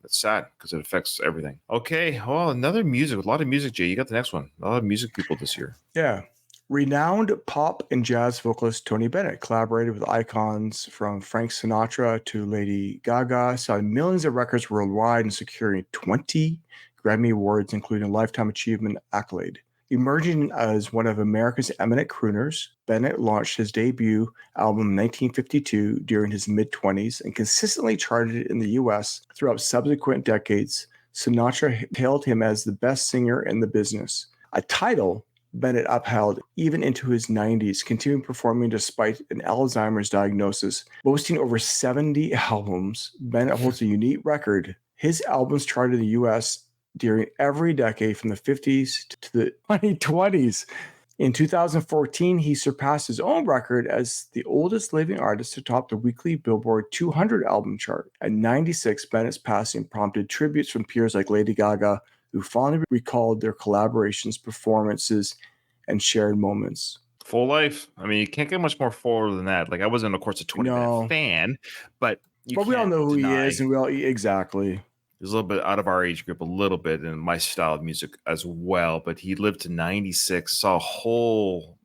Speaker 3: It's sad because it affects everything. Okay. Well, a lot of music, Jay. You got the next one. A lot of music people this year.
Speaker 2: Yeah. Renowned pop and jazz vocalist Tony Bennett collaborated with icons from Frank Sinatra to Lady Gaga, selling millions of records worldwide and securing 20 Grammy Awards, including a Lifetime Achievement accolade. Emerging as one of America's eminent crooners, Bennett launched his debut album in 1952 during his mid-20s and consistently charted in the U.S. throughout subsequent decades. Sinatra hailed him as the best singer in the business, a title Bennett upheld even into his 90s, continuing performing despite an Alzheimer's diagnosis. Boasting over 70 albums, Bennett holds a unique record. His albums charted in the U.S. during every decade from the 50s to the 2020s. In 2014, he surpassed his own record as the oldest living artist to top the weekly Billboard 200 album chart. At 96, Bennett's passing prompted tributes from peers like Lady Gaga, who fondly recalled their collaborations, performances, and shared moments.
Speaker 3: Full life. I mean, you can't get much more forward than that. Like, I wasn't, of course, a 20-minute fan, but
Speaker 2: we all know who he is, and exactly.
Speaker 3: He's a little bit out of our age group, a little bit, in my style of music as well. But he lived to 96, saw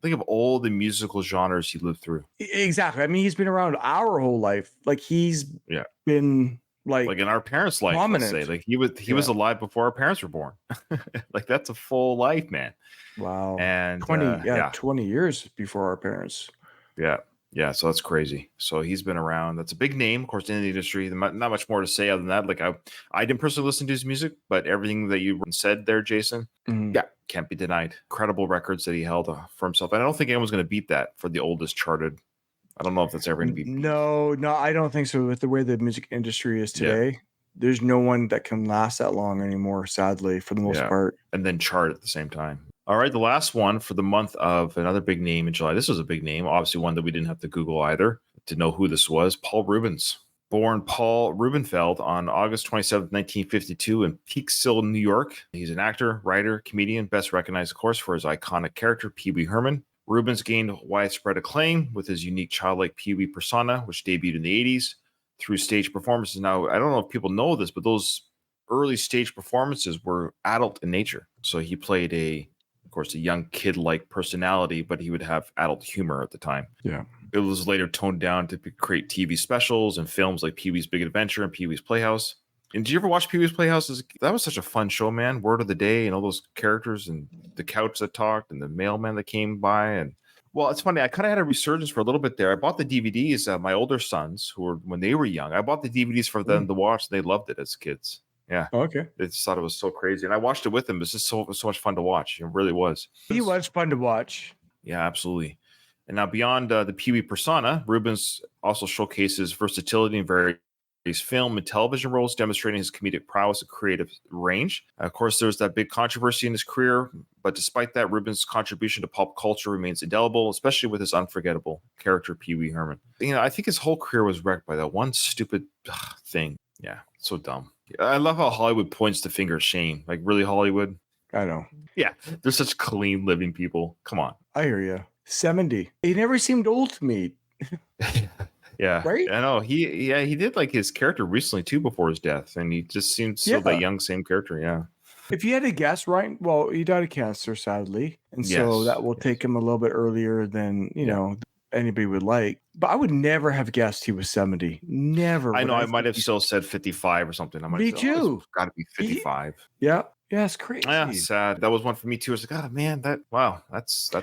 Speaker 3: think of all the musical genres he lived through.
Speaker 2: Exactly. I mean, he's been around our whole life. Like, he's been like
Speaker 3: in our parents' life,
Speaker 2: prominent.
Speaker 3: Let's say. Like, he was alive before our parents were born. Like, that's a full life, man.
Speaker 2: Wow.
Speaker 3: And
Speaker 2: 20 years before our parents.
Speaker 3: Yeah, so that's crazy. So he's been around. That's a big name, of course, in the industry. Not much more to say other than that. Like, I didn't personally listen to his music, but everything that you said there, Jason, can't be denied. Incredible records that he held for himself. And I don't think anyone's going to beat that for the oldest charted I don't know if that's ever going to be beat.
Speaker 2: No, I don't think so. With the way the music industry is today, there's no one that can last that long anymore, sadly, for the most part.
Speaker 3: And then chart at the same time. All right, the last one for the month of another big name in July. This was a big name, obviously one that we didn't have to Google either to know who this was. Paul Rubens. Born Paul Rubenfeld on August 27, 1952 in Peekskill, New York. He's an actor, writer, comedian, best recognized, of course, for his iconic character, Pee Wee Herman. Rubens gained widespread acclaim with his unique childlike Pee Wee persona, which debuted in the 80s through stage performances. Now, I don't know if people know this, but those early stage performances were adult in nature. So he played of course, a young kid-like personality, but he would have adult humor at the time.
Speaker 2: Yeah.
Speaker 3: It was later toned down to create TV specials and films like Pee-wee's Big Adventure and Pee-wee's Playhouse. And did you ever watch Pee-wee's Playhouse? That was such a fun show, man. Word of the Day and all those characters and the couch that talked and the mailman that came by. And well, it's funny. I kind of had a resurgence for a little bit there. I bought the DVDs. My older sons, when they were young, I bought the DVDs for them to watch. They loved it as kids. Yeah.
Speaker 2: Oh, okay.
Speaker 3: They just thought it was so crazy. And I watched it with them. It's just so much fun to watch. It really was.
Speaker 2: He was fun to watch.
Speaker 3: Yeah, absolutely. And now beyond the Pee Wee persona, Rubens also showcases versatility in various film and television roles, demonstrating his comedic prowess and creative range. Of course, there's that big controversy in his career, but despite that, Rubens' contribution to pop culture remains indelible, especially with his unforgettable character, Pee Wee Herman. I think his whole career was wrecked by that one stupid thing. Yeah, so dumb. I love how Hollywood points the finger of shame. Like, really, Hollywood?
Speaker 2: I know.
Speaker 3: Yeah, they're such clean living people. Come on.
Speaker 2: I hear you. 70. He never seemed old to me.
Speaker 3: Yeah,
Speaker 2: right.
Speaker 3: I know. He did like his character recently too before his death, and he just seemed still that young, same character. Yeah.
Speaker 2: If you had to guess, right? Well, he died of cancer, sadly, and so that will take him a little bit earlier than anybody would like. But I would never have guessed he was 70. Never.
Speaker 3: I know. I might have still said 55 or something.
Speaker 2: Me too.
Speaker 3: Got to be 55.
Speaker 2: Yeah. Yeah, it's crazy.
Speaker 3: Yeah, sad. That was one for me too. I was like, oh man, that's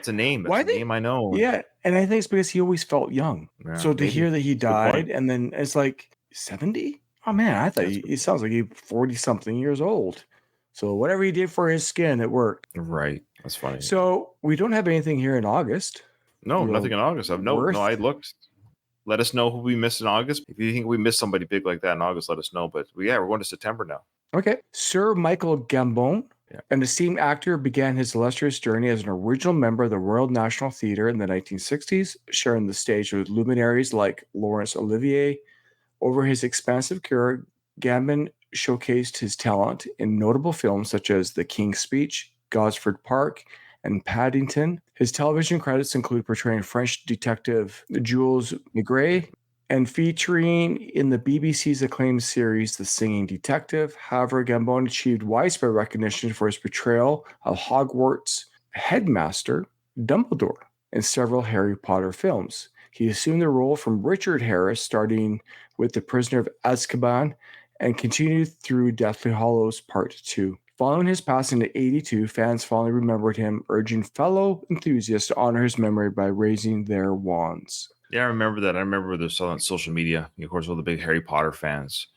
Speaker 3: a name. That's a name I know.
Speaker 2: Yeah, and I think it's because he always felt young.
Speaker 3: Yeah,
Speaker 2: so to hear that he died, and then it's like 70. Oh man, I thought he sounds like he's 40 something years old. So whatever he did for his skin, it worked.
Speaker 3: Right. That's funny.
Speaker 2: So we don't have anything here in August.
Speaker 3: No, nothing in August. No, I looked. Let us know who we missed in August. If you think we missed somebody big like that in August, let us know. But we're going to September now.
Speaker 2: Okay. Sir Michael Gambon, an esteemed actor, began his illustrious journey as an original member of the Royal National Theatre in the 1960s, sharing the stage with luminaries like Laurence Olivier. Over his expansive career, Gambon showcased his talent in notable films such as The King's Speech, Gosford Park, and Paddington. His television credits include portraying French detective Jules Maigret and featuring in the BBC's acclaimed series The Singing Detective. However, Gambon achieved widespread recognition for his portrayal of Hogwarts headmaster Dumbledore in several Harry Potter films. He assumed the role from Richard Harris, starting with The Prisoner of Azkaban, and continued through Deathly Hallows Part 2. Following his passing at 82, fans fondly remembered him, urging fellow enthusiasts to honor his memory by raising their wands.
Speaker 3: Yeah, I remember that. I remember this on social media. Of course, all the big Harry Potter fans.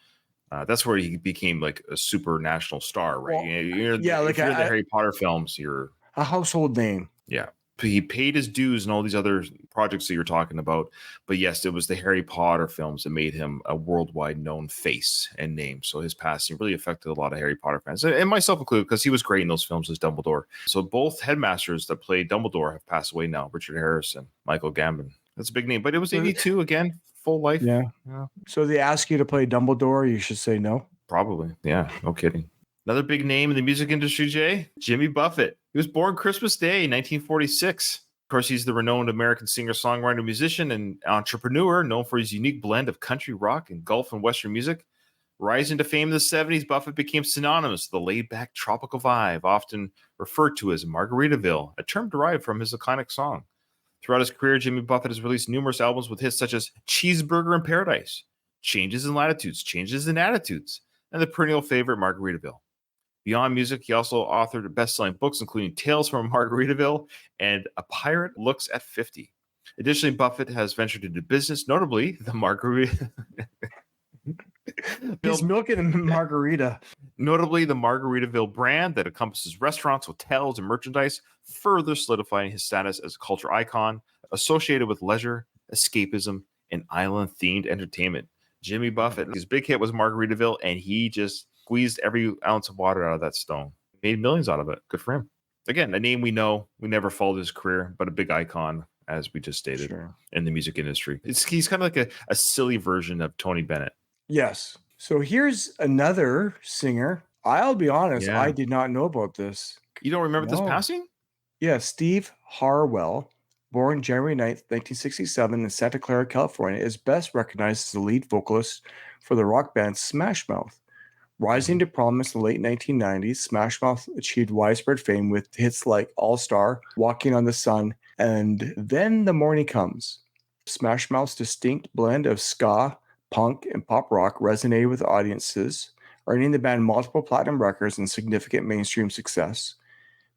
Speaker 3: That's where he became like a super national star, right?
Speaker 2: Well,
Speaker 3: if you're the Harry Potter films, you're
Speaker 2: a household name.
Speaker 3: Yeah. He paid his dues and all these other projects that you're talking about. But yes, it was the Harry Potter films that made him a worldwide known face and name. So his passing really affected a lot of Harry Potter fans, and myself included, because he was great in those films as Dumbledore. So both headmasters that played Dumbledore have passed away now, Richard Harris and Michael Gambon. That's a big name. But it was 82 again, full life.
Speaker 2: Yeah. So they ask you to play Dumbledore, you should say no?
Speaker 3: Probably. Yeah, no kidding. Another big name in the music industry, Jay, Jimmy Buffett. He was born Christmas Day, 1946. Of course, he's the renowned American singer, songwriter, musician, and entrepreneur known for his unique blend of country rock and Gulf and Western music. Rising to fame in the 70s, Buffett became synonymous with the laid-back tropical vibe, often referred to as Margaritaville, a term derived from his iconic song. Throughout his career, Jimmy Buffett has released numerous albums with hits such as Cheeseburger in Paradise, Changes in Latitudes, Changes in Attitudes, and the perennial favorite Margaritaville. Beyond music, he also authored best-selling books, including Tales from Margaritaville and A Pirate Looks at 50. Additionally, Buffett has ventured into business, notably the Margarita.
Speaker 2: He's milking a margarita.
Speaker 3: Notably, the Margaritaville brand that encompasses restaurants, hotels, and merchandise, further solidifying his status as a culture icon associated with leisure escapism, and island-themed entertainment. Jimmy Buffett, his big hit was Margaritaville, and he just squeezed every ounce of water out of that stone. Made millions out of it. Good for him. Again, a name we know. We never followed his career, but a big icon, as we just stated, in the music industry. He's kind of like a silly version of Tony Bennett.
Speaker 2: Yes. So here's another singer. I'll be honest,
Speaker 3: Yeah.
Speaker 2: I did not know about this.
Speaker 3: You don't remember this passing?
Speaker 2: Yeah, Steve Harwell, born January 9th, 1967 in Santa Clara, California, is best recognized as the lead vocalist for the rock band Smash Mouth. Rising to prominence in the late 1990s, Smash Mouth achieved widespread fame with hits like All Star, Walking on the Sun, and Then the Morning Comes. Smash Mouth's distinct blend of ska, punk, and pop rock resonated with audiences, earning the band multiple platinum records and significant mainstream success.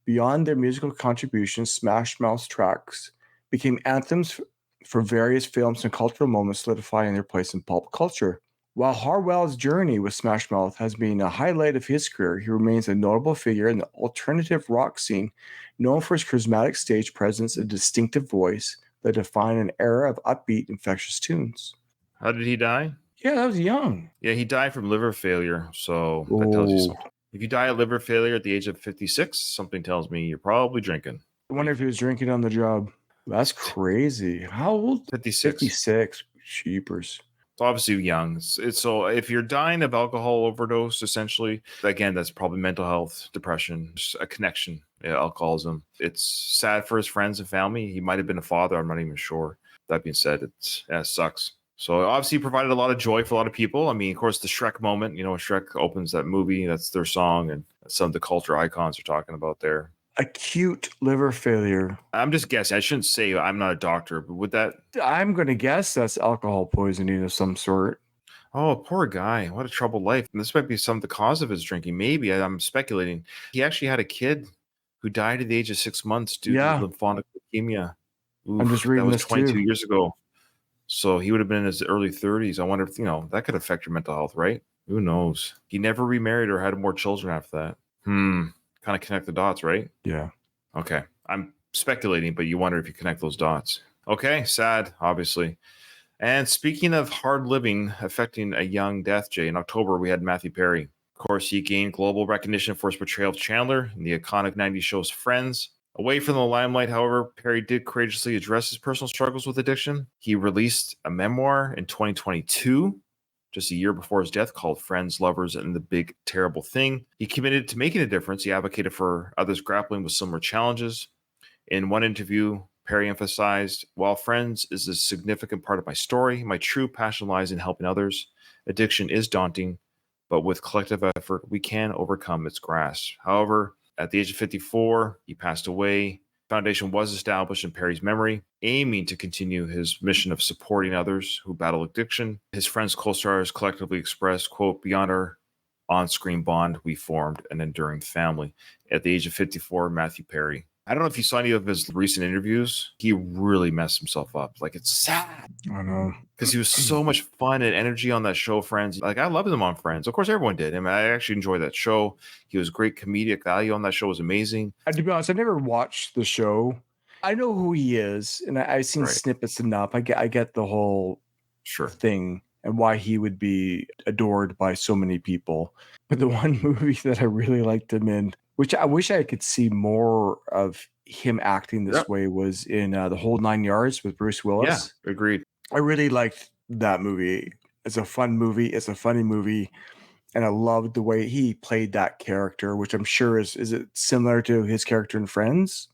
Speaker 2: Beyond their musical contributions, Smash Mouth's tracks became anthems for various films and cultural moments, solidifying their place in pop culture. While Harwell's journey with Smash Mouth has been a highlight of his career, he remains a notable figure in the alternative rock scene, known for his charismatic stage presence and distinctive voice that define an era of upbeat, infectious tunes.
Speaker 3: How did he die?
Speaker 2: Yeah, that was young.
Speaker 3: Yeah, he died from liver failure, so that tells you something. If you die of liver failure at the age of 56, something tells me you're probably drinking.
Speaker 2: I wonder if he was drinking on the job. That's crazy. How old?
Speaker 3: 56.
Speaker 2: 56. Sheepers.
Speaker 3: It's obviously young. So if you're dying of alcohol overdose, essentially, again, that's probably mental health, depression, just a connection, alcoholism. It's sad for his friends and family. He might have been a father. I'm not even sure. That being said, it sucks. So obviously he provided a lot of joy for a lot of people. I mean, of course, the Shrek moment, when Shrek opens that movie, that's their song, and some of the culture icons are talking about there.
Speaker 2: Acute liver failure.
Speaker 3: I'm just guessing. I shouldn't say I'm not a doctor, but would that...
Speaker 2: I'm going to guess that's alcohol poisoning of some sort.
Speaker 3: Oh, poor guy. What a troubled life. And this might be some of the cause of his drinking. Maybe. I'm speculating. He actually had a kid who died at the age of 6 months due to lymphonic leukemia.
Speaker 2: I'm just reading
Speaker 3: that was
Speaker 2: this
Speaker 3: 22
Speaker 2: too.
Speaker 3: years ago. So he would have been in his early 30s. I wonder if, that could affect your mental health, right? Who knows? He never remarried or had more children after that. Kind of connect the dots, right?
Speaker 2: Yeah.
Speaker 3: Okay. I'm speculating, but you wonder if you connect those dots. Okay. Sad, obviously. And speaking of hard living affecting a young death, Jay, in October, we had Matthew Perry. Of course, he gained global recognition for his portrayal of Chandler in the iconic 90s show Friends. Away from the limelight, however, Perry did courageously address his personal struggles with addiction. He released a memoir in 2022, just a year before his death, called Friends, Lovers, and the Big Terrible Thing. He committed to making a difference. He advocated for others grappling with similar challenges. In one interview, Perry emphasized, while Friends is a significant part of my story, my true passion lies in helping others. Addiction is daunting, but with collective effort, we can overcome its grasp. However, at the age of 54, he passed away. The foundation was established in Perry's memory, aiming to continue his mission of supporting others who battle addiction. His friends, co-stars collectively expressed, quote, beyond our on-screen bond, we formed an enduring family. At the age of 54, Matthew Perry. I don't know if you saw any of his recent interviews. He really messed himself up. Like, it's sad.
Speaker 2: I know.
Speaker 3: Because he was so much fun and energy on that show, Friends. Like, I loved him on Friends. Of course, everyone did. I mean, I actually enjoyed that show. He was great comedic value on that show. Was amazing.
Speaker 2: To be honest, I've never watched the show. I know who he is, and I've seen snippets enough. I get the whole thing and why he would be adored by so many people. But the one movie that I really liked him in, which I wish I could see more of him acting this way, was in The Whole Nine Yards with Bruce Willis.
Speaker 3: Yeah, agreed.
Speaker 2: I really liked that movie. It's a fun movie. It's a funny movie. And I loved the way he played that character, which I'm sure is it similar to his character in Friends?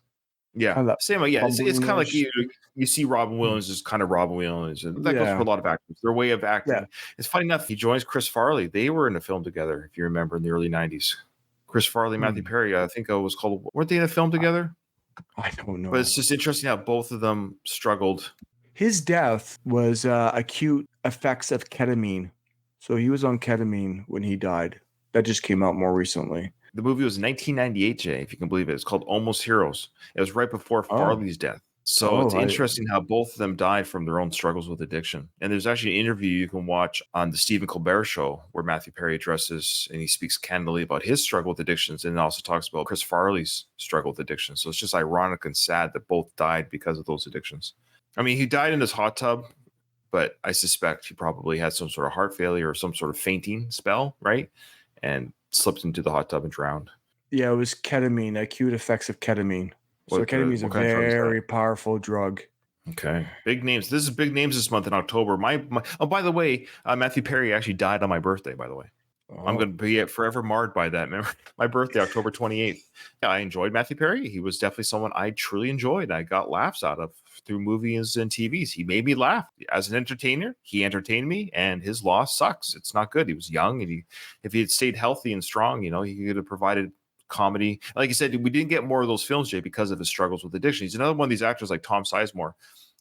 Speaker 3: Yeah, kind of same. Yeah, it's kind of like you see Robin Williams is kind of Robin Williams, and that goes for a lot of actors. Their way of acting. Yeah. It's funny enough. He joins Chris Farley. They were in a film together, if you remember, in the early '90s. Chris Farley, Matthew Perry. I think it was called. Weren't they in a film together?
Speaker 2: I don't know.
Speaker 3: But it's just interesting how both of them struggled.
Speaker 2: His death was acute effects of ketamine. So he was on ketamine when he died. That just came out more recently.
Speaker 3: The movie was 1998, Jay, if you can believe it. It's called Almost Heroes. It was right before Farley's death. So it's interesting how both of them died from their own struggles with addiction. And there's actually an interview you can watch on the Stephen Colbert Show where Matthew Perry addresses and he speaks candidly about his struggle with addictions and also talks about Chris Farley's struggle with addiction. So it's just ironic and sad that both died because of those addictions. I mean, he died in his hot tub, but I suspect he probably had some sort of heart failure or some sort of fainting spell, right? And slipped into the hot tub and drowned.
Speaker 2: Yeah, it was ketamine, acute effects of ketamine. So ketamine is a
Speaker 3: what kind of drug is that?
Speaker 2: very powerful drug.
Speaker 3: Okay, big names. This is big names this month in October. Oh, by the way, Matthew Perry actually died on my birthday. By the way, I'm
Speaker 2: Oh.
Speaker 3: going to be forever marred by that. Remember my birthday, October 28th. Yeah, I enjoyed Matthew Perry. He was definitely someone I truly enjoyed. I got laughs out of through movies and TVs. He made me laugh as an entertainer. He entertained me, and his loss sucks. It's not good. He was young, and if he had stayed healthy and strong, he could have provided comedy. Like you said, we didn't get more of those films, Jay, because of his struggles with addiction. He's another one of these actors like Tom Sizemore,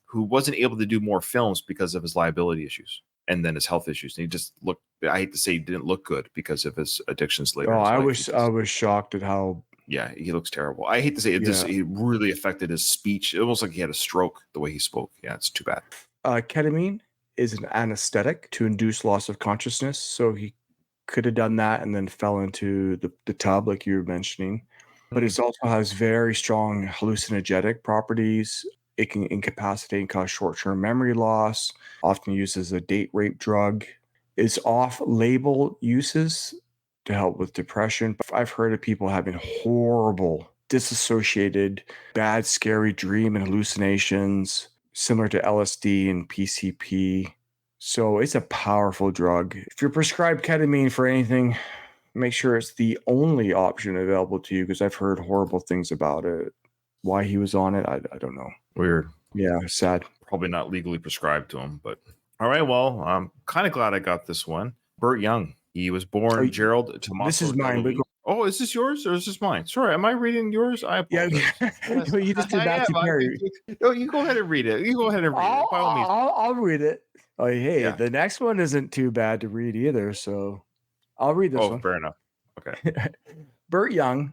Speaker 3: who wasn't able to do more films because of his liability issues and then his health issues. And he just looked, I hate to say, he didn't look good because of his addictions later.
Speaker 2: Oh,
Speaker 3: in his life.
Speaker 2: I was shocked at how.
Speaker 3: Yeah, he looks terrible. I hate to say it, it really affected his speech. It almost like he had a stroke the way he spoke. Yeah, it's too bad.
Speaker 2: Ketamine is an anesthetic to induce loss of consciousness. So he could have done that and then fell into the tub, like you were mentioning. But it also has very strong hallucinogenic properties. It can incapacitate and cause short-term memory loss, often used as a date rape drug. It's off-label uses to help with depression. I've heard of people having horrible, disassociated, bad, scary dream and hallucinations, similar to LSD and PCP. So it's a powerful drug. If you're prescribed ketamine for anything, make sure it's the only option available to you, because I've heard horrible things about it. Why he was on it, I don't know.
Speaker 3: Weird.
Speaker 2: Yeah, sad.
Speaker 3: Probably not legally prescribed to him, but all right. Well, I'm kind of glad I got this one. Burt Young. He was born Gerald Tomaso.
Speaker 2: This is mine.
Speaker 3: Oh, is this yours or is this mine? Sorry, am I reading yours? I apologize.
Speaker 2: Yeah, you just did Matthew Perry.
Speaker 3: No, you go ahead and read it. You go ahead and read it. By all means.
Speaker 2: I'll read it. Oh, hey, the next one isn't too bad to read either, so I'll read this one.
Speaker 3: Oh, fair enough. Okay.
Speaker 2: Burt Young,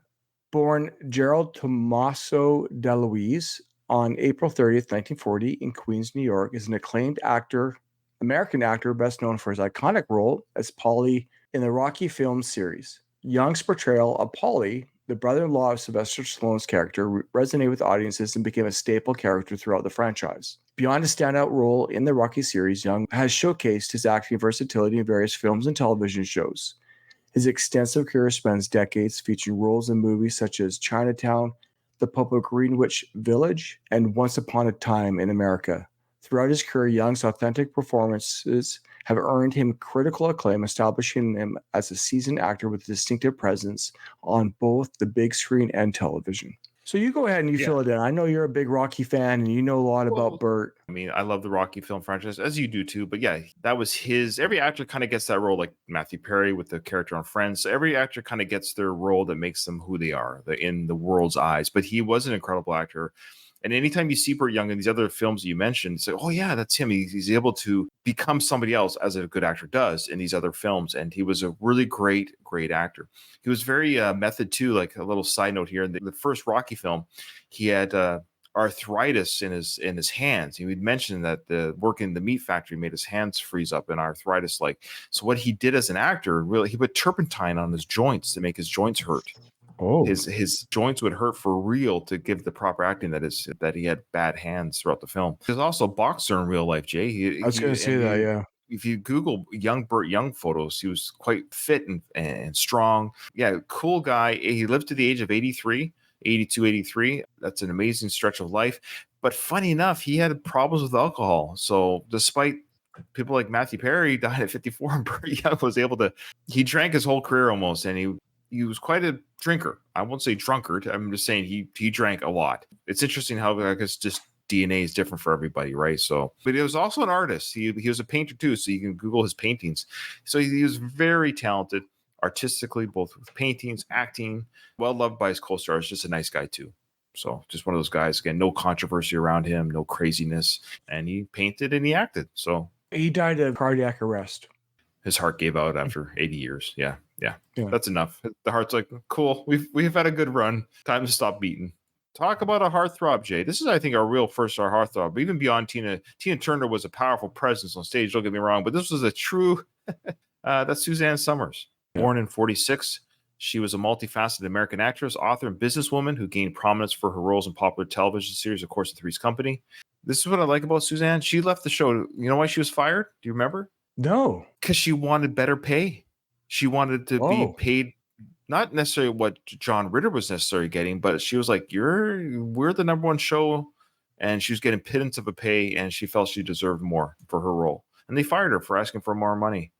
Speaker 2: born Gerald Tomaso DeLuise on April 30th, 1940 in Queens, New York, is an acclaimed actor, American actor best known for his iconic role as Paulie in the Rocky film series. Young's portrayal of Paulie, the brother-in-law of Sylvester Stallone's character, resonated with audiences and became a staple character throughout the franchise. Beyond a standout role in the Rocky series, Young has showcased his acting versatility in various films and television shows. His extensive career spans decades featuring roles in movies such as Chinatown, The Pope of Greenwich Village, and Once Upon a Time in America. Throughout his career, Young's authentic performances have earned him critical acclaim, establishing him as a seasoned actor with a distinctive presence on both the big screen and television. So you go ahead and fill it in. I know you're a big Rocky fan and you know a lot about Burt.
Speaker 3: I mean, I love the Rocky film franchise, as you do too. But yeah, that was his. Every actor kind of gets that role, like Matthew Perry with the character on Friends. So every actor kind of gets their role that makes them who they are in the world's eyes. But he was an incredible actor. And anytime you see Burt Young in these other films you mentioned, say, oh yeah, that's him. He's able to become somebody else, as a good actor does in these other films. And he was a really great actor. He was very method too. Like a little side note here, in the first Rocky film, he had arthritis in his hands. He would mention that the work in the meat factory made his hands freeze up and arthritis like. So what he did as an actor, really, he put turpentine on his joints to make his joints hurt.
Speaker 2: Oh,
Speaker 3: his joints would hurt for real to give the proper acting that he had bad hands throughout the film. He's also a boxer in real life, Jay.
Speaker 2: I was going to say that, yeah.
Speaker 3: If you Google young Burt Young photos, he was quite fit and strong. Yeah, cool guy. He lived to the age of 82, 83. That's an amazing stretch of life. But funny enough, he had problems with alcohol. So despite people like Matthew Perry died at 54, and Burt Young was able to, he drank his whole career almost, and he was quite a drinker. I won't say drunkard. I'm just saying he drank a lot. It's interesting how, I guess, just DNA is different for everybody, right? So, but he was also an artist. He was a painter too, so you can Google his paintings. So he was very talented artistically, both with paintings, acting, well loved by his co-stars. Just a nice guy too. So just one of those guys, again, no controversy around him, no craziness, and he painted and he acted. So
Speaker 2: he died of cardiac arrest.
Speaker 3: His heart gave out after 80 years. Yeah. That's enough. The heart's like, cool. We've had a good run. Time to stop beating. Talk about a heartthrob, Jay. This is, I think, our real first-star heartthrob. Even beyond Tina Turner was a powerful presence on stage. Don't get me wrong, but this was a true. That's Suzanne Summers. Born in 1946, she was a multifaceted American actress, author, and businesswoman who gained prominence for her roles in popular television series, of course, The Three's Company. This is what I like about Suzanne. She left the show. You know why she was fired? Do you remember?
Speaker 2: No.
Speaker 3: Because she wanted better pay. She wanted to be
Speaker 2: Oh.
Speaker 3: paid, not necessarily what John Ritter was necessarily getting, but she was like, we're the number one show. And she was getting pittance of a pay, and she felt she deserved more for her role. And they fired her for asking for more money.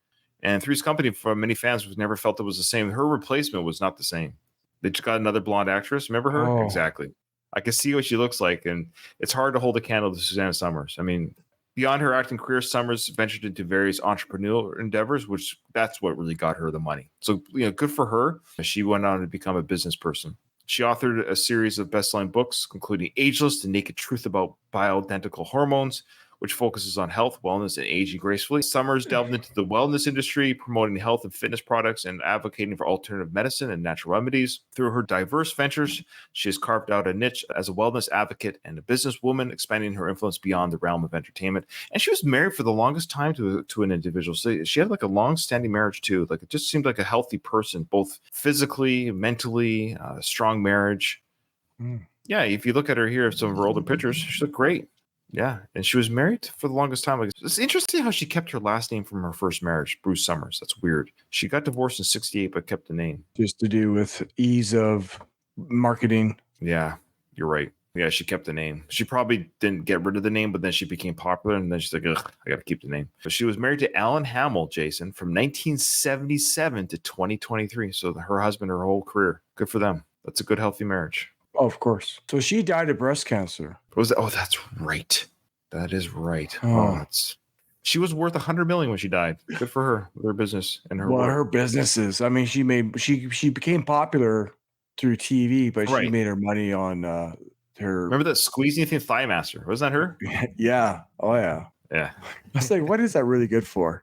Speaker 3: And Three's Company, for many fans, was never felt it was the same. Her replacement was not the same. They just got another blonde actress. Remember her?
Speaker 2: Oh.
Speaker 3: Exactly. I can see what she looks like, and it's hard to hold a candle to Susanna Summers. I mean, beyond her acting career, Summers ventured into various entrepreneurial endeavors, which that's what really got her the money. So, good for her. She went on to become a business person. She authored a series of best-selling books, including Ageless, The Naked Truth About Bioidentical Hormones, which focuses on health, wellness, and aging gracefully. Summers delved into the wellness industry, promoting health and fitness products and advocating for alternative medicine and natural remedies. Through her diverse ventures, she has carved out a niche as a wellness advocate and a businesswoman, expanding her influence beyond the realm of entertainment. And she was married for the longest time to an individual. So she had like a long-standing marriage too. Like, it just seemed like a healthy person, both physically, mentally, strong marriage. Yeah, if you look at her here, some of her older pictures, she looked great. Yeah, and she was married for the longest time. Like, it's interesting how she kept her last name from her first marriage, Bruce Summers. That's weird. She got divorced in 1968, but kept the name.
Speaker 2: Just to do with ease of marketing.
Speaker 3: Yeah, you're right. Yeah, she kept the name. She probably didn't get rid of the name, but then she became popular, and then she's like, ugh, I got to keep the name. So she was married to Alan Hamill, Jason, from 1977 to 2023. So her husband, her whole career. Good for them. That's a good, healthy marriage.
Speaker 2: Oh, of course. So she died of breast cancer.
Speaker 3: What was that? Oh, that's right. That is right.
Speaker 2: Oh.
Speaker 3: She was worth $100 million when she died. Good for her, with her business and her.
Speaker 2: Well,
Speaker 3: work.
Speaker 2: her businesses. I mean, she became popular through TV, but she
Speaker 3: Right.
Speaker 2: made her money on her.
Speaker 3: Remember that squeezing thing, Thigh Master? Wasn't that her?
Speaker 2: Yeah. Oh yeah.
Speaker 3: Yeah.
Speaker 2: I was like, what is that really good for?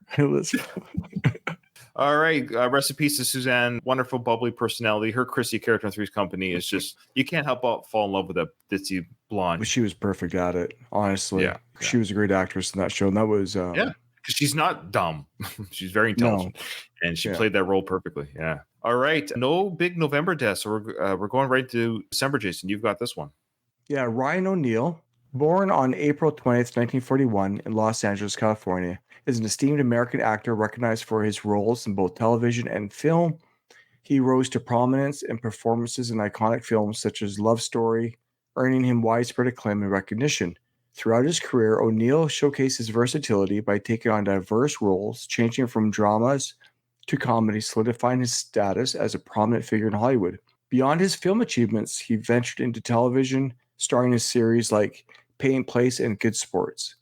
Speaker 3: All right. Rest in peace to Suzanne. Wonderful, bubbly personality. Her Chrissy character in Three's Company is just, you can't help but fall in love with that ditzy blonde.
Speaker 2: But she was perfect at it, honestly.
Speaker 3: Yeah.
Speaker 2: She was a great actress in that show. And that was
Speaker 3: Yeah. Because she's not dumb. She's very intelligent. And she played that role perfectly. Yeah. All right. No big November deaths. So we're going right to December, Jason. You've got this one.
Speaker 2: Yeah, Ryan O'Neal, born on April 20th, 1941 in Los Angeles, California, is an esteemed American actor recognized for his roles in both television and film. He rose to prominence in performances in iconic films such as Love Story, earning him widespread acclaim and recognition. Throughout his career, O'Neal showcased his versatility by taking on diverse roles, changing from dramas to comedy, solidifying his status as a prominent figure in Hollywood. Beyond his film achievements, he ventured into television, starring in series like Pay and Place and Good Sports.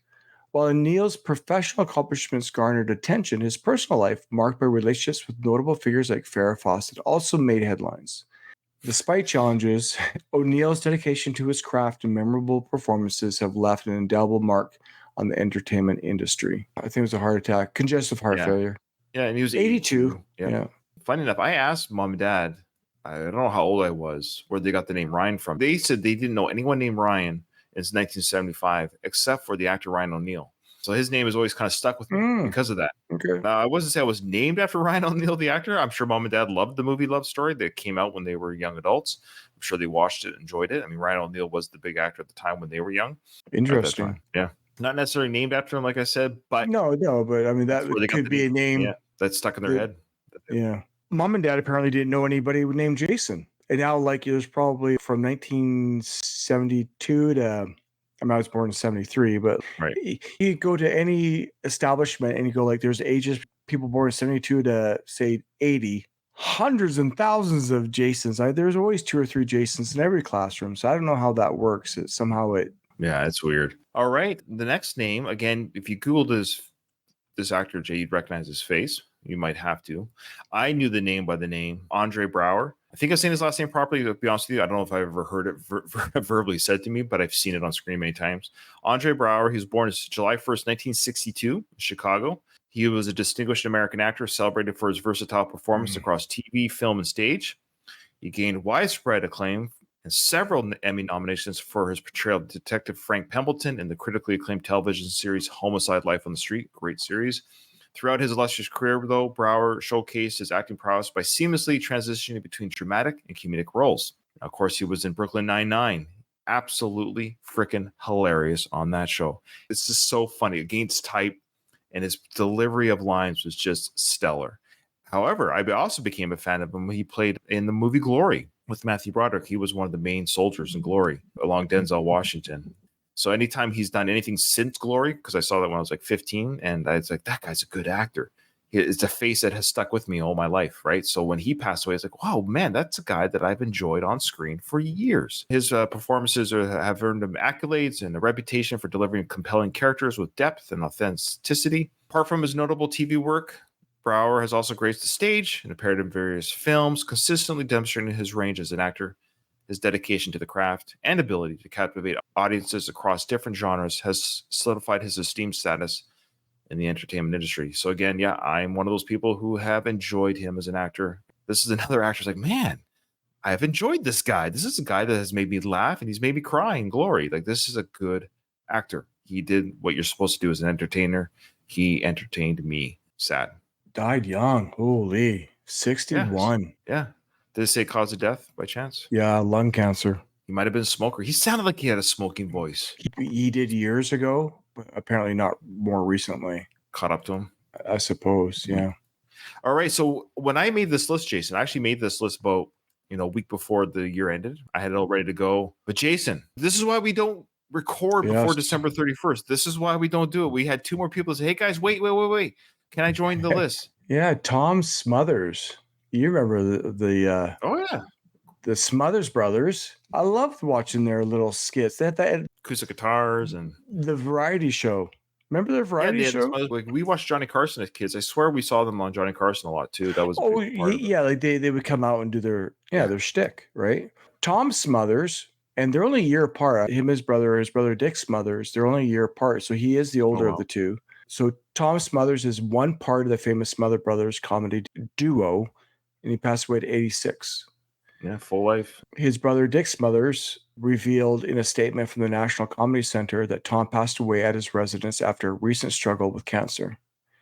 Speaker 2: While O'Neal's professional accomplishments garnered attention, his personal life, marked by relationships with notable figures like Farrah Fawcett, also made headlines. Despite challenges, O'Neal's dedication to his craft and memorable performances have left an indelible mark on the entertainment industry. I think it was a heart attack, congestive heart failure.
Speaker 3: Yeah, and he was
Speaker 2: 82.
Speaker 3: Yeah. Funny enough, I asked Mom and Dad, I don't know how old I was, where they got the name Ryan from. They said they didn't know anyone named Ryan since 1975, except for the actor Ryan O'Neal. So his name has always kind of stuck with me because of that.
Speaker 2: Okay.
Speaker 3: I wasn't say I was named after Ryan O'Neal, the actor. I'm sure Mom and Dad loved the movie Love Story that came out when they were young adults. I'm sure they watched it, enjoyed it. I mean, Ryan O'Neal was the big actor at the time when they were young.
Speaker 2: Interesting.
Speaker 3: Yeah. Not necessarily named after him, like I said, but
Speaker 2: No, but I mean, that could be a name.
Speaker 3: Yeah, that's stuck in their head.
Speaker 2: Yeah. Mom and Dad apparently didn't know anybody named Jason. And now, like, it was probably from 1972 to, I mean, I was born in 73, but you go to any establishment and you go, like, there's ages, people born in 72 to, say, 80, hundreds and thousands of Jasons. There's always 2 or 3 Jasons in every classroom. So I don't know how that works.
Speaker 3: Yeah, it's weird. All right. The next name, again, if you Googled this actor, Jay, you'd recognize his face. You might have to. I knew the name by the name Andre Braugher. I think I've seen his last name properly, to be honest with you. I don't know if I've ever heard it verbally said to me, but I've seen it on screen many times. Andre Braugher, he was born July 1st, 1962 in Chicago. He was a distinguished American actor celebrated for his versatile performance across TV, film, and stage. He gained widespread acclaim and several Emmy nominations for his portrayal of Detective Frank Pembleton in the critically acclaimed television series Homicide: Life on the Street. Great series. Throughout his illustrious career, though, Braugher showcased his acting prowess by seamlessly transitioning between dramatic and comedic roles. Now, of course, he was in Brooklyn Nine-Nine, absolutely freaking hilarious on that show. It's just so funny against type, and his delivery of lines was just stellar. However, I also became a fan of him when he played in the movie Glory with Matthew Broderick. He was one of the main soldiers in Glory along Denzel Washington. So anytime he's done anything since Glory, because I saw that when I was like 15, and I was like, that guy's a good actor. It's a face that has stuck with me all my life, right? So when he passed away, I was like, wow, man, that's a guy that I've enjoyed on screen for years. His performances have earned him accolades and a reputation for delivering compelling characters with depth and authenticity. Apart from his notable TV work, Brower has also graced the stage and appeared in various films, consistently demonstrating his range as an actor. His dedication to the craft and ability to captivate audiences across different genres has solidified his esteemed status in the entertainment industry. So again, yeah, I'm one of those people who have enjoyed him as an actor. This is another actor who's like, man, I have enjoyed this guy. This is a guy that has made me laugh and he's made me cry in Glory. Like, this is a good actor. He did what you're supposed to do as an entertainer. He entertained me. Sad.
Speaker 2: Died young. Holy, 61.
Speaker 3: Yeah. Did it say cause of death by chance?
Speaker 2: Yeah, lung cancer.
Speaker 3: He might have been a smoker. He sounded like he had a smoking voice.
Speaker 2: He did years ago, but apparently not more recently.
Speaker 3: Caught up to him.
Speaker 2: I suppose, yeah.
Speaker 3: All right. So when I made this list, Jason, I actually made this list about, a week before the year ended. I had it all ready to go. But Jason, this is why we don't record before December 31st. This is why we don't do it. We had two more people say, hey guys, wait. Can I join the list?
Speaker 2: Yeah, Tom Smothers. You remember the Smothers brothers. I loved watching their little skits. They had that
Speaker 3: acoustic guitars and
Speaker 2: the variety show. Remember their variety show?
Speaker 3: Like, we watched Johnny Carson as kids. I swear we saw them on Johnny Carson a lot too. That was
Speaker 2: like they would come out and do their shtick, right? Tom Smothers, and they're only a year apart. Him, his brother Dick Smothers, they're only a year apart. So he is the older of the two. So Tom Smothers is one part of the famous Smother Brothers comedy duo, and he passed away at 86.
Speaker 3: Yeah, full life.
Speaker 2: His brother Dick Smothers revealed in a statement from the National Comedy Center that Tom passed away at his residence after a recent struggle with cancer.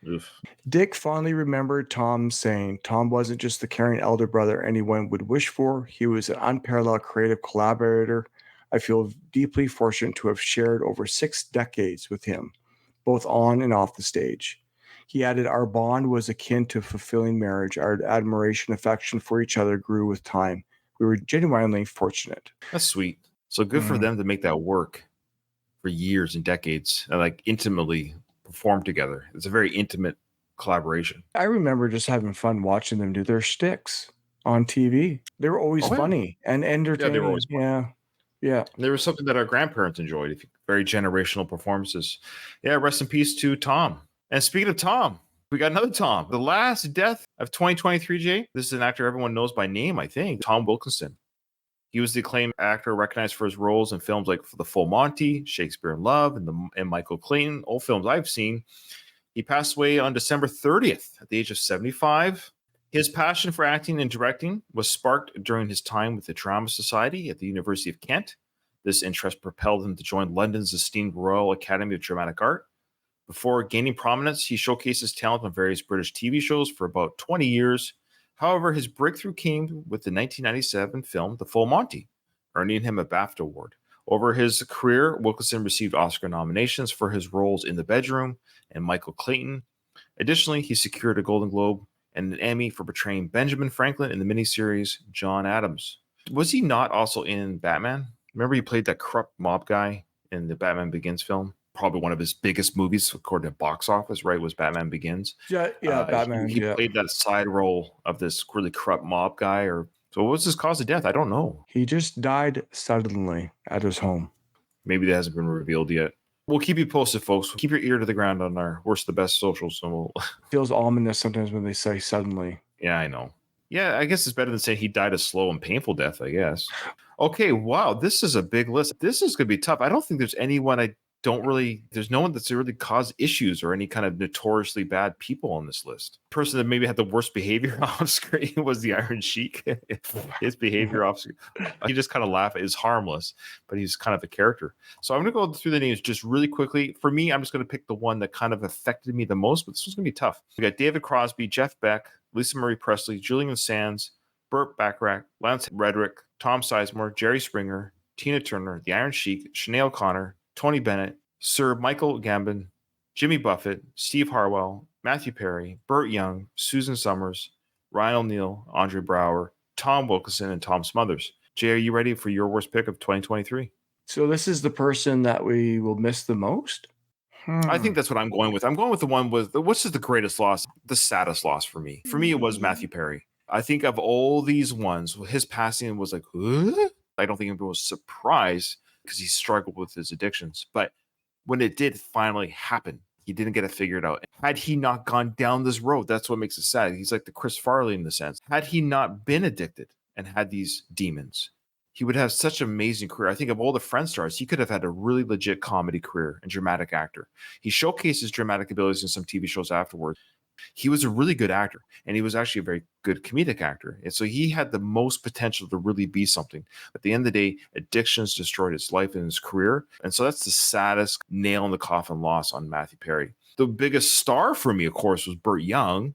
Speaker 3: Oof.
Speaker 2: Dick fondly remembered Tom saying, Tom wasn't just the caring elder brother anyone would wish for. He was an unparalleled creative collaborator. I feel deeply fortunate to have shared over 6 decades with him, both on and off the stage. He added, our bond was akin to fulfilling marriage. Our admiration, affection for each other grew with time. We were genuinely fortunate.
Speaker 3: That's sweet. So good for them to make that work for years and decades and like intimately perform together. It's a very intimate collaboration.
Speaker 2: I remember just having fun watching them do their shticks on TV. They were always funny and entertaining.
Speaker 3: Yeah, they were always funny.
Speaker 2: Yeah.
Speaker 3: There was something that our grandparents enjoyed. Very generational performances. Yeah, rest in peace to Tom. And speaking of Tom, we got another Tom. The last death of 2023, Jay. This is an actor everyone knows by name, I think. Tom Wilkinson. He was the acclaimed actor recognized for his roles in films like The Full Monty, Shakespeare in Love, and Michael Clayton, all films I've seen. He passed away on December 30th at the age of 75. His passion for acting and directing was sparked during his time with the Drama Society at the University of Kent. This interest propelled him to join London's esteemed Royal Academy of Dramatic Art. Before gaining prominence, he showcased his talent on various British TV shows for about 20 years. However, his breakthrough came with the 1997 film The Full Monty, earning him a BAFTA award. Over his career, Wilkinson received Oscar nominations for his roles in The Bedroom and Michael Clayton. Additionally, he secured a Golden Globe and an Emmy for portraying Benjamin Franklin in the miniseries John Adams. Was he not also in Batman? Remember he played that corrupt mob guy in the Batman Begins film? Probably one of his biggest movies according to box office, right? Was Batman Begins.
Speaker 2: Yeah, Batman.
Speaker 3: He played that side role of this really corrupt mob guy. So what was his cause of death? I don't know.
Speaker 2: He just died suddenly at his home.
Speaker 3: Maybe that hasn't been revealed yet. We'll keep you posted, folks. Keep your ear to the ground on our worst the best socials. So
Speaker 2: feels ominous sometimes when they say suddenly.
Speaker 3: Yeah, I know. Yeah, I guess it's better than saying he died a slow and painful death, I guess. Okay, wow. This is a big list. This is going to be tough. I don't think there's anyone there's no one that's really caused issues or any kind of notoriously bad people on this list. The person that maybe had the worst behavior off screen was the Iron Sheik. His behavior off screen, he just kind of laugh. Is harmless, but he's kind of a character. So I'm going to go through the names just really quickly. For me, I'm just going to pick the one that kind of affected me the most, but this one's going to be tough. We got David Crosby, Jeff Beck, Lisa Marie Presley, Julian Sands, Burt Bacharach, Lance Reddick, Tom Sizemore, Jerry Springer, Tina Turner, the Iron Sheik, Sinead O'Connor, Tony Bennett, Sir Michael Gambon, Jimmy Buffett, Steve Harwell, Matthew Perry, Burt Young, Susan Summers, Ryan O'Neal, Andre Brower, Tom Wilkinson, and Tom Smothers. Jay, are you ready for your worst pick of 2023?
Speaker 2: So this is the person that we will miss the most?
Speaker 3: I think that's what I'm going with. I'm going with the one with what's the greatest loss, the saddest loss for me. For me, it was Matthew Perry. I think of all these ones, his passing was like, huh? I don't think anyone was surprised because he struggled with his addictions. But when it did finally happen, he didn't get it figured out. Had he not gone down this road, that's what makes it sad. He's like the Chris Farley in the sense. Had he not been addicted and had these demons, he would have such an amazing career. I think of all the Friends stars, he could have had a really legit comedy career and dramatic actor. He showcased his dramatic abilities in some TV shows afterwards. He was a really good actor, and he was actually a very good comedic actor. And so he had the most potential to really be something. At the end of the day, addictions destroyed his life and his career. And so that's the saddest nail in the coffin loss on Matthew Perry. The biggest star for me, of course, was Burt Young,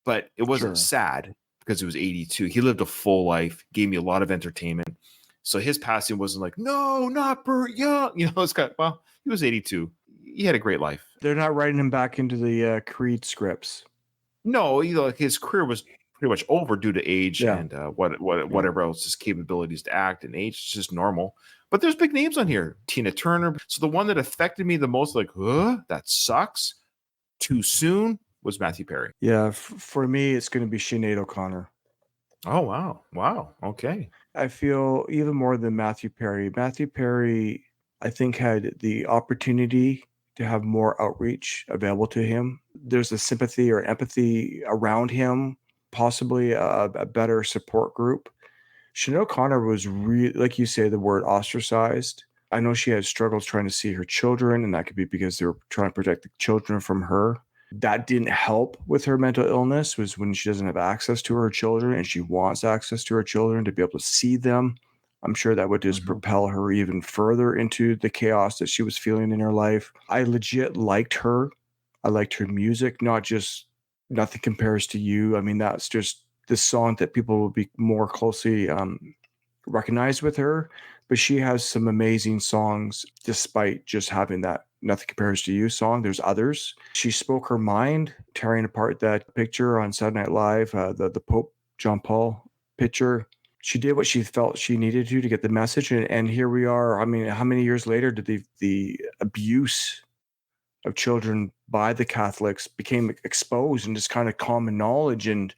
Speaker 3: but it wasn't sad because he was 82. He lived a full life, gave me a lot of entertainment. So his passing wasn't like, no, not Burt Young. You know, it's got, well, he was 82. He had a great life.
Speaker 2: They're not writing him back into the Creed scripts.
Speaker 3: No, you know, like his career was pretty much over due to age and whatever else his capabilities to act and age. It's just normal. But there's big names on here. Tina Turner. So the one that affected me the most, like, that sucks too soon, was Matthew Perry.
Speaker 2: Yeah, for me, it's going to be Sinead O'Connor.
Speaker 3: Oh, wow. Wow. Okay.
Speaker 2: I feel even more than Matthew Perry. Matthew Perry, I think, had the opportunity to have more outreach available to him. There's a sympathy or empathy around him, possibly a better support group. Sinead O'Connor was really, like you say, the word ostracized. I know she had struggles trying to see her children, and that could be because they were trying to protect the children from her. That didn't help with her mental illness, was when she doesn't have access to her children and she wants access to her children to be able to see them. I'm sure that would just propel her even further into the chaos that she was feeling in her life. I legit liked her. I liked her music, not just Nothing Compares to You. I mean, that's just the song that people will be more closely recognized with her. But she has some amazing songs despite just having that Nothing Compares to You song. There's others. She spoke her mind, tearing apart that picture on Saturday Night Live, the Pope John Paul picture. She did what she felt she needed to get the message. And here we are. I mean, how many years later did the abuse of children by the Catholics became exposed and just kind of common knowledge? And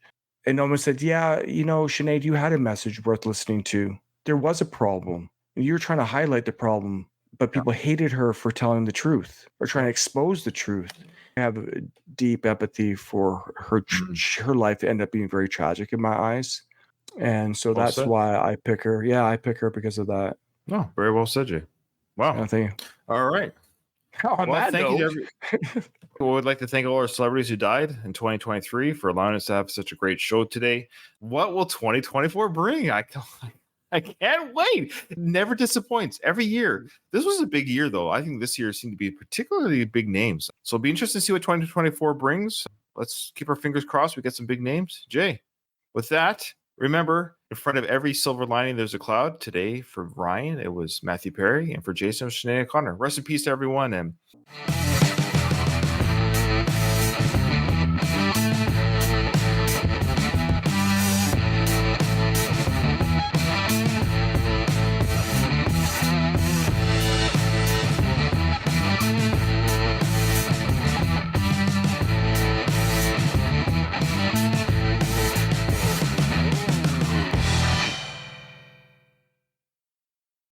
Speaker 2: almost said, yeah, you know, Sinead, you had a message worth listening to. There was a problem. You were trying to highlight the problem, but people hated her for telling the truth or trying to expose the truth. I have a deep empathy for her. Her life ended up being very tragic in my eyes. And so that's why I pick her. Yeah, I pick her because of that.
Speaker 3: Oh, very well said, Jay. Wow.
Speaker 2: Thank you.
Speaker 3: All right.
Speaker 2: Well,
Speaker 3: thank you. We would like to thank all our celebrities who died in 2023 for allowing us to have such a great show today. What will 2024 bring? I can't wait. It never disappoints every year. This was a big year, though. I think this year seemed to be particularly big names. So it'll be interesting to see what 2024 brings. Let's keep our fingers crossed. We get some big names. Jay, with that, remember, in front of every silver lining, there's a cloud. Today, for Ryan, it was Matthew Perry. And for Jason, it was Sinead O'Connor. Rest in peace to everyone. And